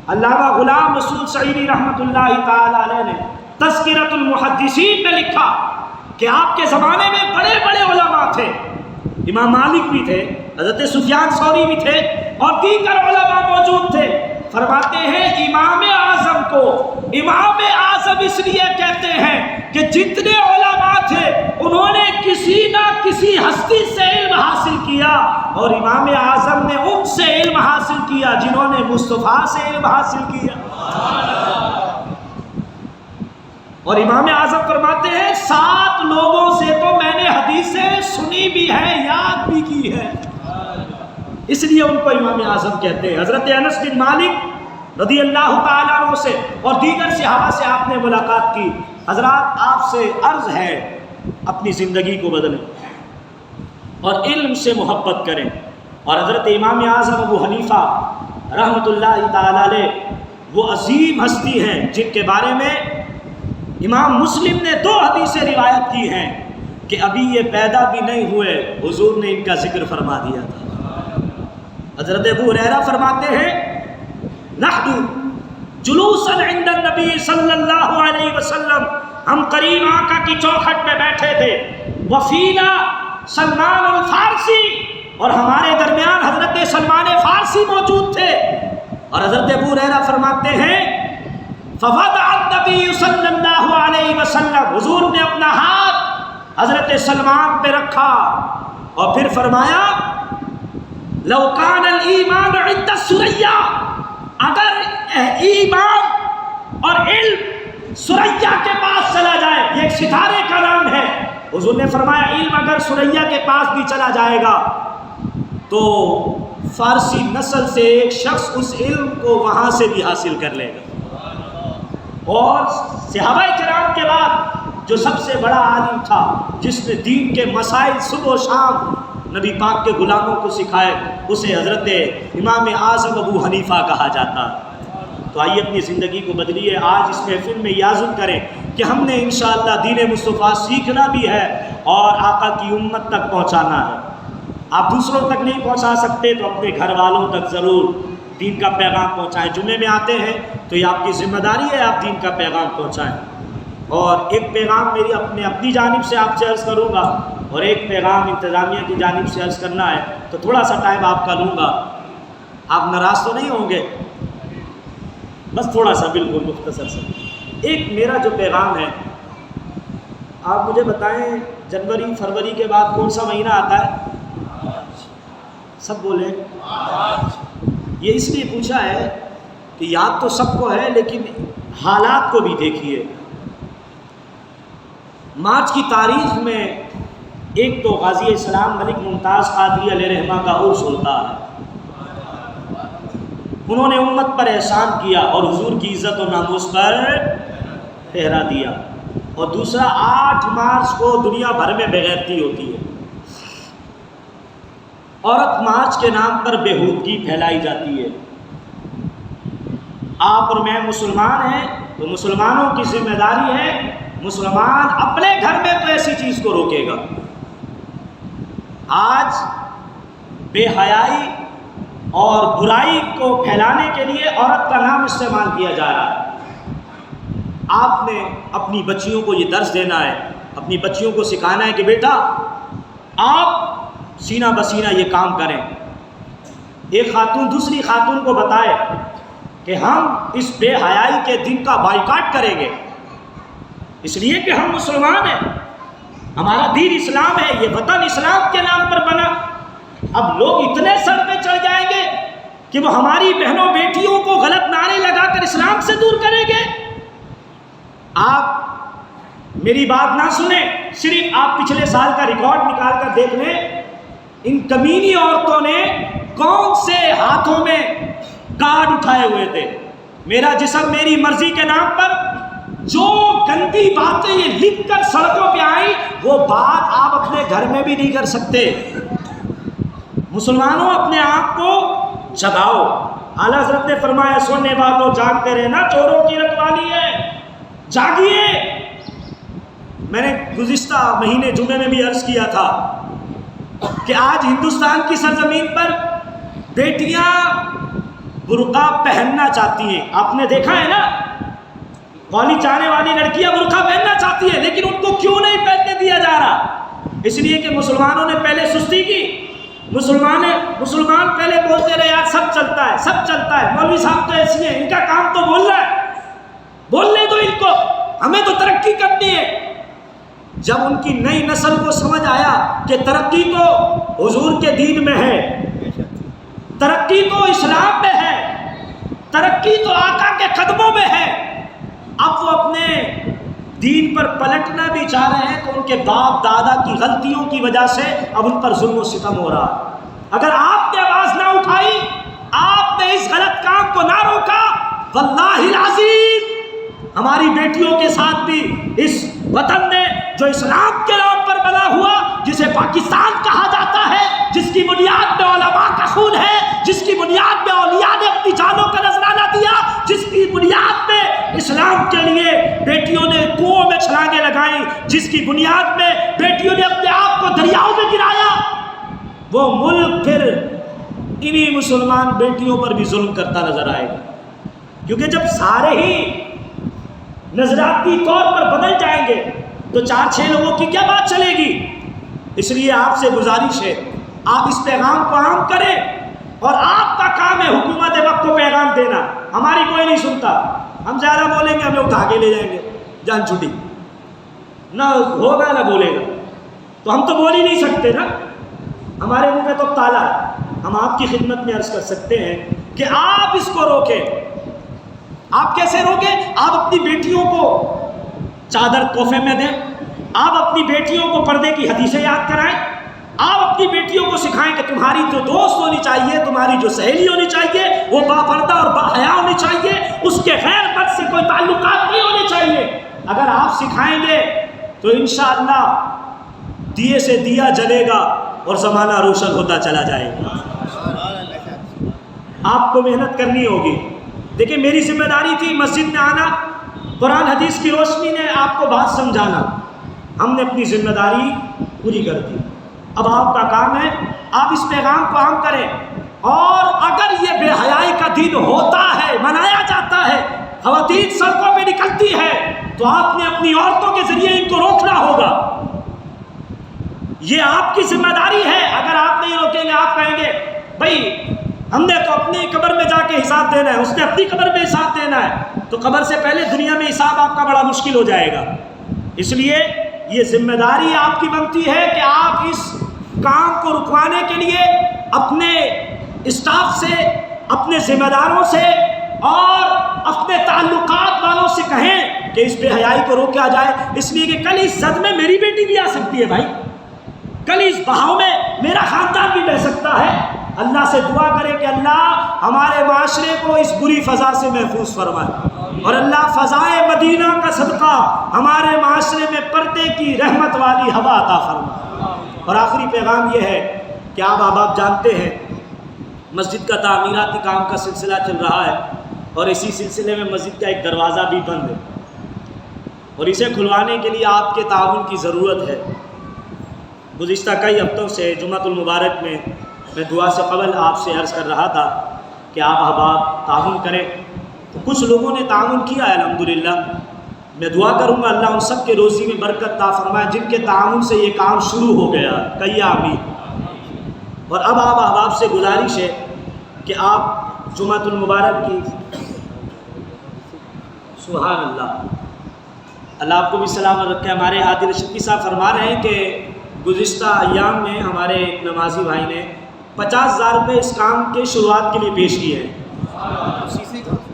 علامہ غلام رسول سعیدی رحمۃ اللہ تعالی علیہ نے تذکرۃ المحدثین میں لکھا کہ آپ کے زمانے میں بڑے بڑے علماء تھے، امام مالک بھی تھے، حضرت سفیان ثوری بھی تھے اور دیگر علماء موجود تھے۔ فرماتے ہیں امام اعظم کو امام اعظم اس لیے کہتے ہیں کہ جتنے علماء تھے انہوں نے کسی نہ کسی ہستی سے علم حاصل کیا، اور امام اعظم نے ان سے علم حاصل کیا جنہوں نے مصطفیٰ سے علم حاصل کیا۔ اور امام اعظم فرماتے ہیں 7 لوگوں سے تو میں نے حدیثیں سنی بھی ہے، یاد بھی کی ہے، اس لیے ان کو امام اعظم کہتے ہیں۔ حضرت انس بن مالک رضی اللہ تعالیٰ عنہ سے اور دیگر صحابہ سے آپ نے ملاقات کی۔ حضرات آپ سے عرض ہے اپنی زندگی کو بدلیں اور علم سے محبت کریں، اور حضرت امام اعظم ابو حنیفہ رحمۃ اللہ تعالیٰ علیہ وہ عظیم ہستی ہیں جن کے بارے میں امام مسلم نے 2 حدیثیں روایت کی ہیں کہ ابھی یہ پیدا بھی نہیں ہوئے حضور نے ان کا ذکر فرما دیا تھا۔ حضرت ابو ہریرہ فرماتے ہیں نحن جلوسا عند النبی صلی اللہ علیہ وسلم، ہم قریب آقا کی چوکھٹ پہ بیٹھے تھے، وفینا سلمان الفارسی، اور ہمارے درمیان حضرت سلمان فارسی موجود تھے۔ اور حضرت ابو ہریرہ فرماتے ہیں فوضع النبی صلی اللہ علیہ وسلم، حضور نے اپنا ہاتھ حضرت سلمان پہ رکھا اور پھر فرمایا لو کان الایمان عند الثریا، اگر ایمان اور علم ثریا کے پاس چلا جائے، یہ ایک ستارے کا نام ہے، حضور نے فرمایا علم اگر ثریا کے پاس بھی چلا جائے گا تو فارسی نسل سے ایک شخص اس علم کو وہاں سے بھی حاصل کر لے گا۔ اور صحابہ کرام کے بعد جو سب سے بڑا عالم تھا جس نے دین کے مسائل صبح و شام نبی پاک کے غلاموں کو سکھائے، اسے حضرت امام اعظم ابو حنیفہ کہا جاتا ہے۔ تو آئیے اپنی زندگی کو بدلیے. آج اس محفل میں یہ عزم کریں کہ ہم نے انشاءاللہ دین مصطفیٰ سیکھنا بھی ہے اور آقا کی امت تک پہنچانا ہے. آپ دوسروں تک نہیں پہنچا سکتے تو اپنے گھر والوں تک ضرور دین کا پیغام پہنچائیں. جمعے میں آتے ہیں تو یہ آپ کی ذمہ داری ہے آپ دین کا پیغام پہنچائیں. اور ایک پیغام میری اپنی جانب سے آپ سے عرض کروں گا اور ایک پیغام انتظامیہ کی جانب سے عرض کرنا ہے. تو تھوڑا سا ٹائم آپ کا لوں گا, آپ ناراض تو نہیں ہوں گے؟ بس تھوڑا سا بالکل مختصر سا. ایک میرا جو پیغام ہے, آپ مجھے بتائیں جنوری فروری کے بعد کون سا مہینہ آتا ہے؟ سب بولیں. یہ اس لیے پوچھا ہے کہ یاد تو سب کو ہے لیکن حالات کو بھی دیکھیے. مارچ کی تاریخ میں ایک تو غازی اسلام ملک ممتاز قادری علیہ رحمہ کا عرس ہوتا ہے. انہوں نے امت پر احسان کیا اور حضور کی عزت و ناموس پر پہرا دیا. اور دوسرا 8 مارچ کو دنیا بھر میں بےغیرتی ہوتی ہے. عورت مارچ کے نام پر بےہودگی پھیلائی جاتی ہے. آپ اور میں مسلمان ہیں تو مسلمانوں کی ذمہ داری ہے, مسلمان اپنے گھر میں تو ایسی چیز کو روکے گا. آج بے حیائی اور برائی کو پھیلانے کے لیے عورت کا نام استعمال کیا جا رہا ہے. آپ نے اپنی بچیوں کو یہ درس دینا ہے, اپنی بچیوں کو سکھانا ہے کہ بیٹا آپ سینہ بسینہ یہ کام کریں. ایک خاتون دوسری خاتون کو بتائے کہ ہم اس بے حیائی کے دن کا بائیکاٹ کریں گے, اس لیے کہ ہم مسلمان ہیں, ہمارا دین اسلام ہے, یہ وطن اسلام کے نام پر بنا. اب لوگ اتنے سر پہ چڑھ جائیں گے کہ وہ ہماری بہنوں بیٹیوں کو غلط نعرے لگا کر اسلام سے دور کریں گے. آپ میری بات نہ سنیں, صرف آپ پچھلے سال کا ریکارڈ نکال کر دیکھ لیں. ان کمینی عورتوں نے کون سے ہاتھوں میں کارڈ اٹھائے ہوئے تھے, میرا جسم میری مرضی کے نام پر. جو گندی باتیں یہ لکھ کر سڑکوں پہ آئیں وہ بات آپ اپنے گھر میں بھی نہیں کر سکتے. مسلمانوں اپنے آپ کو جگاؤ. اعلیٰ حضرت نے فرمایا سونے والوں جاگتے رہنا چوروں کی رکھوالی ہے, جاگیے. میں نے گزشتہ مہینے جمعے میں بھی عرض کیا تھا کہ آج ہندوستان کی سرزمین پر بیٹیاں برقع پہننا چاہتی ہیں. آپ نے دیکھا ہے نا, کالج جانے والی لڑکیاں برقع پہننا چاہتی ہیں, لیکن ان کو کیوں نہیں پہننے دیا جا رہا؟ اس لیے کہ مسلمانوں نے پہلے سستی کی. مسلمان پہلے بولتے رہے یار سب چلتا ہے سب چلتا ہے, مولوی صاحب تو ایسی ہیں, ان کا کام تو بولنا ہے, بولنے دو ان کو, ہمیں تو ترقی کرنی ہے. جب ان کی نئی نسل کو سمجھ آیا کہ ترقی تو حضور کے دین میں ہے, ترقی تو اسلام میں ہے, ترقی تو آقا کے قدموں میں ہے, اب وہ اپنے دین پر پلٹنا بھی چاہ رہے ہیں تو ان کے باپ دادا کی غلطیوں کی وجہ سے اب ان پر ظلم و ستم ہو رہا ہے. اگر آپ نے آواز نہ اٹھائی, آپ نے اس غلط کام کو نہ روکا, واللہ العظیم ہماری بیٹیوں کے ساتھ بھی اس وطن نے جو اسلام کے نام پر بنا ہوا, جسے پاکستان کہا جاتا ہے, جس کی بنیاد میں علماء کا خون ہے, جس کی بنیاد میں اولیاء نے اپنی جانوں کا نذرانہ دیا, جس کی بنیاد میں اسلام کے لیے بیٹیوں نے کنووں میں چھلانگیں لگائیں, جس کی بنیاد میں بیٹیوں نے اپنے آپ کو دریاؤں میں گرایا, وہ ملک پھر انہی مسلمان بیٹیوں پر بھی ظلم کرتا نظر آئے گا. کیونکہ جب سارے ہی نظریاتی طور پر بدل جائیں گے تو 4-6 لوگوں کی کیا بات چلے گی. اس لیے آپ سے گزارش ہے آپ اس پیغام کو عام کریں, اور آپ کا کام ہے حکومت وقت کو پیغام دینا. ہماری کوئی نہیں سنتا, ہم زیادہ بولیں گے ہمیں اٹھا کے لے جائیں گے, جان چھٹی, نہ ہوگا نہ بولے گا, تو ہم تو بول ہی نہیں سکتے نا, ہمارے منہ میں تو تالا ہے. ہم آپ کی خدمت میں عرض کر سکتے ہیں کہ آپ اس کو روکیں. آپ کیسے روکیں؟ آپ اپنی بیٹیوں کو چادر تحفے میں دیں, آپ اپنی بیٹیوں کو پردے کی حدیثیں یاد کرائیں, آپ اپنی بیٹیوں کو سکھائیں کہ تمہاری جو دوست ہونی چاہیے, تمہاری جو سہیلی ہونی چاہیے وہ باپردہ اور باحیا ہونی چاہیے, اس کے غیر مرد سے کوئی تعلقات نہیں ہونے چاہیے. اگر آپ سکھائیں گے تو انشاءاللہ دیے سے دیا جلے گا اور زمانہ روشن ہوتا چلا جائے گا. آپ کو محنت کرنی ہوگی, دیکھیں میری ذمہ داری تھی مسجد میں آنا، قرآن حدیث کی روشنی نے آپ کو بات سمجھانا، ہم نے اپنی ذمہ داری پوری کر دی۔ اب آپ کا کام ہے آپ اس پیغام کو عام کریں، اور اگر یہ بے حیائی کا دن ہوتا ہے، منایا جاتا ہے، خواتین سڑکوں پہ نکلتی ہے، تو آپ نے اپنی عورتوں کے ذریعے ان کو روکنا ہوگا۔ یہ آپ کی ذمہ داری ہے۔ اگر آپ نہیں روکیں گے، آپ کہیں گے بھائی ہم نے تو اپنی قبر میں جا کے حساب دینا ہے، اس نے اپنی قبر میں حساب دینا ہے، تو قبر سے پہلے دنیا میں حساب آپ کا بڑا مشکل ہو جائے گا۔ اس لیے یہ ذمہ داری آپ کی بنتی ہے کہ آپ اس کام کو رکوانے کے لیے اپنے اسٹاف سے، اپنے ذمہ داروں سے اور اپنے تعلقات والوں سے کہیں کہ اس بے حیائی کو روکا جائے، اس لیے کہ کل اس زد میں میری بیٹی بھی آ سکتی ہے بھائی، کل اس بہاؤ میں میرا خاندان بھی بہ سکتا ہے۔ اللہ سے دعا کرے کہ اللہ ہمارے معاشرے کو اس بری فضا سے محفوظ فرمائے، اور اللہ فضائے مدینہ کا صدقہ ہمارے معاشرے میں پردے کی رحمت والی ہوا عطا فرمائے۔ اور آخری پیغام یہ ہے کہ آپ جانتے ہیں مسجد کا تعمیراتی کام کا سلسلہ چل رہا ہے، اور اسی سلسلے میں مسجد کا ایک دروازہ بھی بند ہے، اور اسے کھلوانے کے لیے آپ کے تعاون کی ضرورت ہے۔ گزشتہ کئی ہفتوں سے جمعۃ المبارک میں دعا سے قبل آپ سے عرض کر رہا تھا کہ آپ احباب تعاون کریں، تو کچھ لوگوں نے تعاون کیا ہے الحمدللہ۔ میں دعا کروں گا اللہ ان سب کے روزی میں برکت عطا فرمائے جن کے تعاون سے یہ کام شروع ہو گیا، کئی آمین۔ اور اب آپ احباب سے گزارش ہے کہ آپ جمعۃ المبارک کی سبحان اللہ آپ کو بھی سلامت رکھے۔ ہمارے عادل شفیع صاحب فرما رہے ہیں کہ گزشتہ ایام میں ہمارے ایک نمازی بھائی نے 50,000 روپے اس کام کے شروعات کے لیے پیش کیے ہیں۔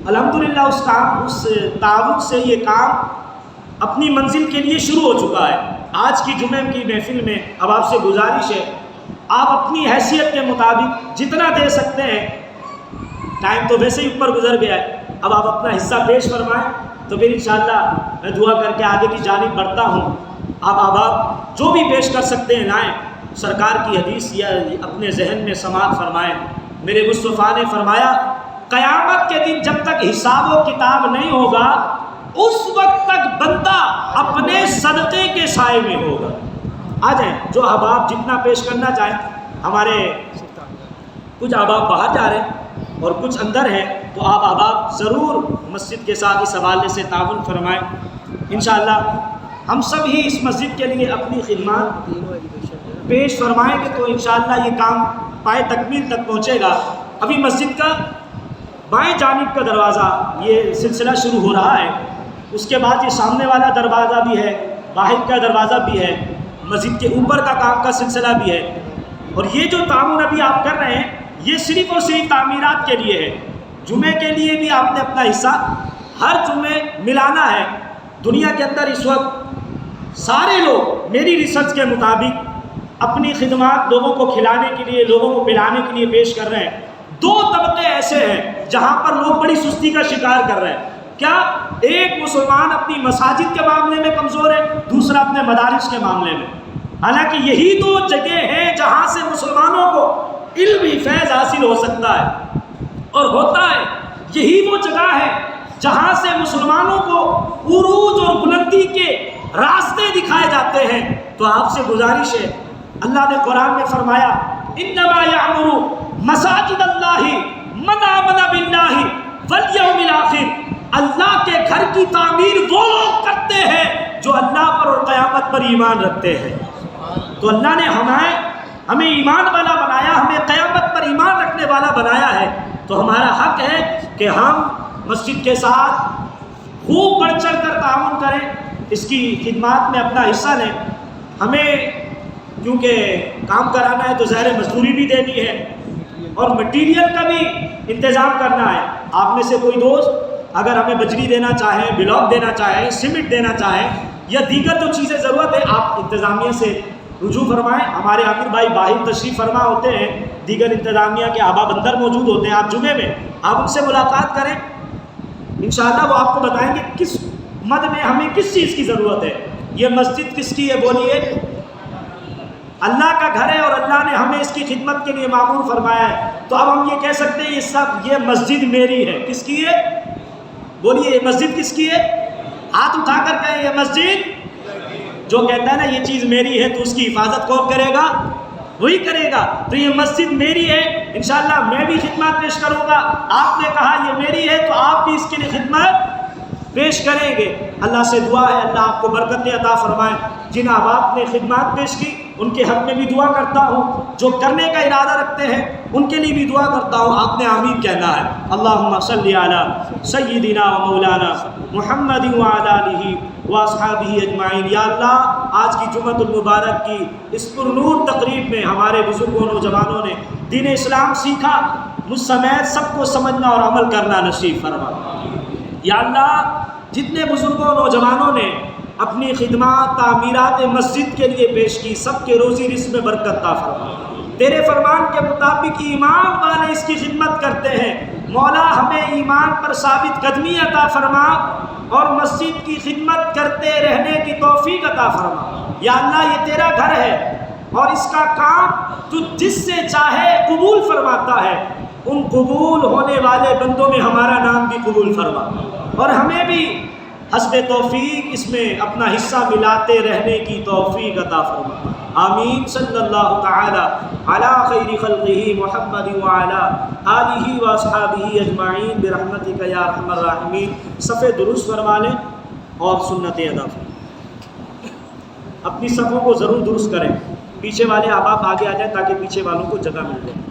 الحمدللہ اس تعاون سے یہ کام اپنی منزل کے لیے شروع ہو چکا ہے۔ آج کی جمعہ کی محفل میں اب آپ سے گزارش ہے آپ اپنی حیثیت کے مطابق جتنا دے سکتے ہیں، ٹائم تو ویسے ہی اوپر گزر گیا ہے، اب آپ اپنا حصہ پیش فرمائیں، تو پھر انشاءاللہ میں دعا کر کے آگے کی جانب بڑھتا ہوں۔ آپ احباب جو بھی پیش کر سکتے ہیں لائیں، سرکار کی حدیث یا اپنے ذہن میں سماعت فرمائیں۔ میرے مصطفیٰ نے فرمایا قیامت کے دن جب تک حساب و کتاب نہیں ہوگا اس وقت تک بندہ اپنے صدقے کے سائے میں ہوگا۔ آ جائیں جو احباب جتنا پیش کرنا چاہیں، ہمارے کچھ احباب باہر جا رہے ہیں اور کچھ اندر ہیں، تو آپ احباب ضرور مسجد کے ساتھ اس حوالے سے تعاون فرمائیں۔ انشاءاللہ ہم سب ہی اس مسجد کے لیے اپنی خدمات پیش فرمائیں گے تو انشاءاللہ یہ کام پائے تکمیل تک پہنچے گا۔ ابھی مسجد کا بائیں جانب کا دروازہ یہ سلسلہ شروع ہو رہا ہے، اس کے بعد یہ سامنے والا دروازہ بھی ہے، باہر کا دروازہ بھی ہے، مسجد کے اوپر کا کام کا سلسلہ بھی ہے۔ اور یہ جو تعاون ابھی آپ کر رہے ہیں یہ صرف اور صرف تعمیرات کے لیے ہے۔ جمعے کے لیے بھی آپ نے اپنا حصہ ہر جمعے ملانا ہے۔ دنیا کے اندر اس وقت سارے لوگ میری ریسرچ کے مطابق اپنی خدمات لوگوں کو کھلانے کے لیے، لوگوں کو پلانے کے لیے پیش کر رہے ہیں۔ دو طبقے ایسے ہیں جہاں پر لوگ بڑی سستی کا شکار کر رہے ہیں۔ کیا؟ ایک مسلمان اپنی مساجد کے معاملے میں کمزور ہے، دوسرا اپنے مدارس کے معاملے میں۔ حالانکہ یہی دو جگہ ہیں جہاں سے مسلمانوں کو علمی فیض حاصل ہو سکتا ہے اور ہوتا ہے۔ یہی وہ جگہ ہے جہاں سے مسلمانوں کو عروج اور بلندی کے راستے دکھائے جاتے ہیں۔ تو آپ سے گزارش ہے، اللہ نے قرآن میں فرمایا انما یعمر مساجد اللہ من آمن باللہ والیوم الآخر، اللہ کے گھر کی تعمیر وہ لوگ کرتے ہیں جو اللہ پر اور قیامت پر ایمان رکھتے ہیں۔ تو اللہ نے ہمیں ایمان والا بنایا، ہمیں قیامت پر ایمان رکھنے والا بنایا ہے، تو ہمارا حق ہے کہ ہم مسجد کے ساتھ خوب بڑھ چڑھ کر تعاون کریں، اس کی خدمات میں اپنا حصہ لیں۔ ہمیں کیونکہ کام کرانا ہے تو ظاہر مزدوری بھی دینی ہے اور مٹیریل کا بھی انتظام کرنا ہے۔ آپ میں سے کوئی دوست اگر ہمیں بجری دینا چاہیں، بلاک دینا چاہیں، سیمنٹ دینا چاہیں یا دیگر جو چیزیں ضرورت ہے، آپ انتظامیہ سے رجوع فرمائیں۔ ہمارے عامر بھائی باہر تشریف فرما ہوتے ہیں، دیگر انتظامیہ کے احباب اندر موجود ہوتے ہیں، آپ جمعے میں آپ ان سے ملاقات کریں، انشاءاللہ وہ آپ کو بتائیں گے کس مد میں ہمیں کس چیز کی ضرورت ہے۔ یہ مسجد کس کی ہے بولیے؟ اللہ کا گھر ہے اور اللہ نے ہمیں اس کی خدمت کے لیے معمور فرمایا ہے، تو اب ہم یہ کہہ سکتے ہیں یہ مسجد میری ہے۔ کس کی ہے؟ بولیے، یہ مسجد کس کی ہے؟ ہاتھ اٹھا کر کہیں یہ مسجد، جو کہتا ہے نا یہ چیز میری ہے تو اس کی حفاظت کون کرے گا؟ وہی کرے گا۔ تو یہ مسجد میری ہے، انشاءاللہ میں بھی خدمات پیش کروں گا۔ آپ نے کہا یہ میری ہے تو آپ بھی اس کے لیے خدمت پیش کریں گے۔ اللہ سے دعا ہے اللہ آپ کو برکتیں عطا فرمائے۔ جن احباب نے خدمات پیش کی ان کے حق میں بھی دعا کرتا ہوں، جو کرنے کا ارادہ رکھتے ہیں ان کے لیے بھی دعا کرتا ہوں۔ آپ نے آمین کہنا ہے۔ اللہم صلی علی سیدنا و مولانا محمد وعلی آلہ واصحابہ اجمعین۔ یا اللہ، آج کی جمعۃ المبارک کی اس پرنور تقریب میں ہمارے بزرگوں نوجوانوں نے دین اسلام سیکھا، مجھ سمیت سب کو سمجھنا اور عمل کرنا نصیب فرما۔ یا اللہ، جتنے بزرگوں نوجوانوں نے اپنی خدمات تعمیرات مسجد کے لیے پیش کی، سب کے روزی رزق میں برکت عطا فرما۔ تیرے فرمان کے مطابق ایمان والے اس کی خدمت کرتے ہیں، مولا ہمیں ایمان پر ثابت قدمی عطا فرما اور مسجد کی خدمت کرتے رہنے کی توفیق عطا فرما۔ یا اللہ، یہ تیرا گھر ہے اور اس کا کام تو جس سے چاہے قبول فرماتا ہے، ان قبول ہونے والے بندوں میں ہمارا نام بھی قبول فرما اور ہمیں بھی حسب توفیق اس میں اپنا حصہ ملاتے رہنے کی توفیق عطا فرما۔ آمین۔ صلی اللہ تعالی علی خیر خلقہ محمد وعلی آلہ واصحابہ اجمعین برحمتک یا ارحم الراحمین۔ صفیں درست فرما لیں اور سنتیں ادا فرمائیں۔ اپنی صفوں کو ضرور درست کریں، پیچھے والے احباب آگے آ جائیں تاکہ پیچھے والوں کو جگہ مل جائے۔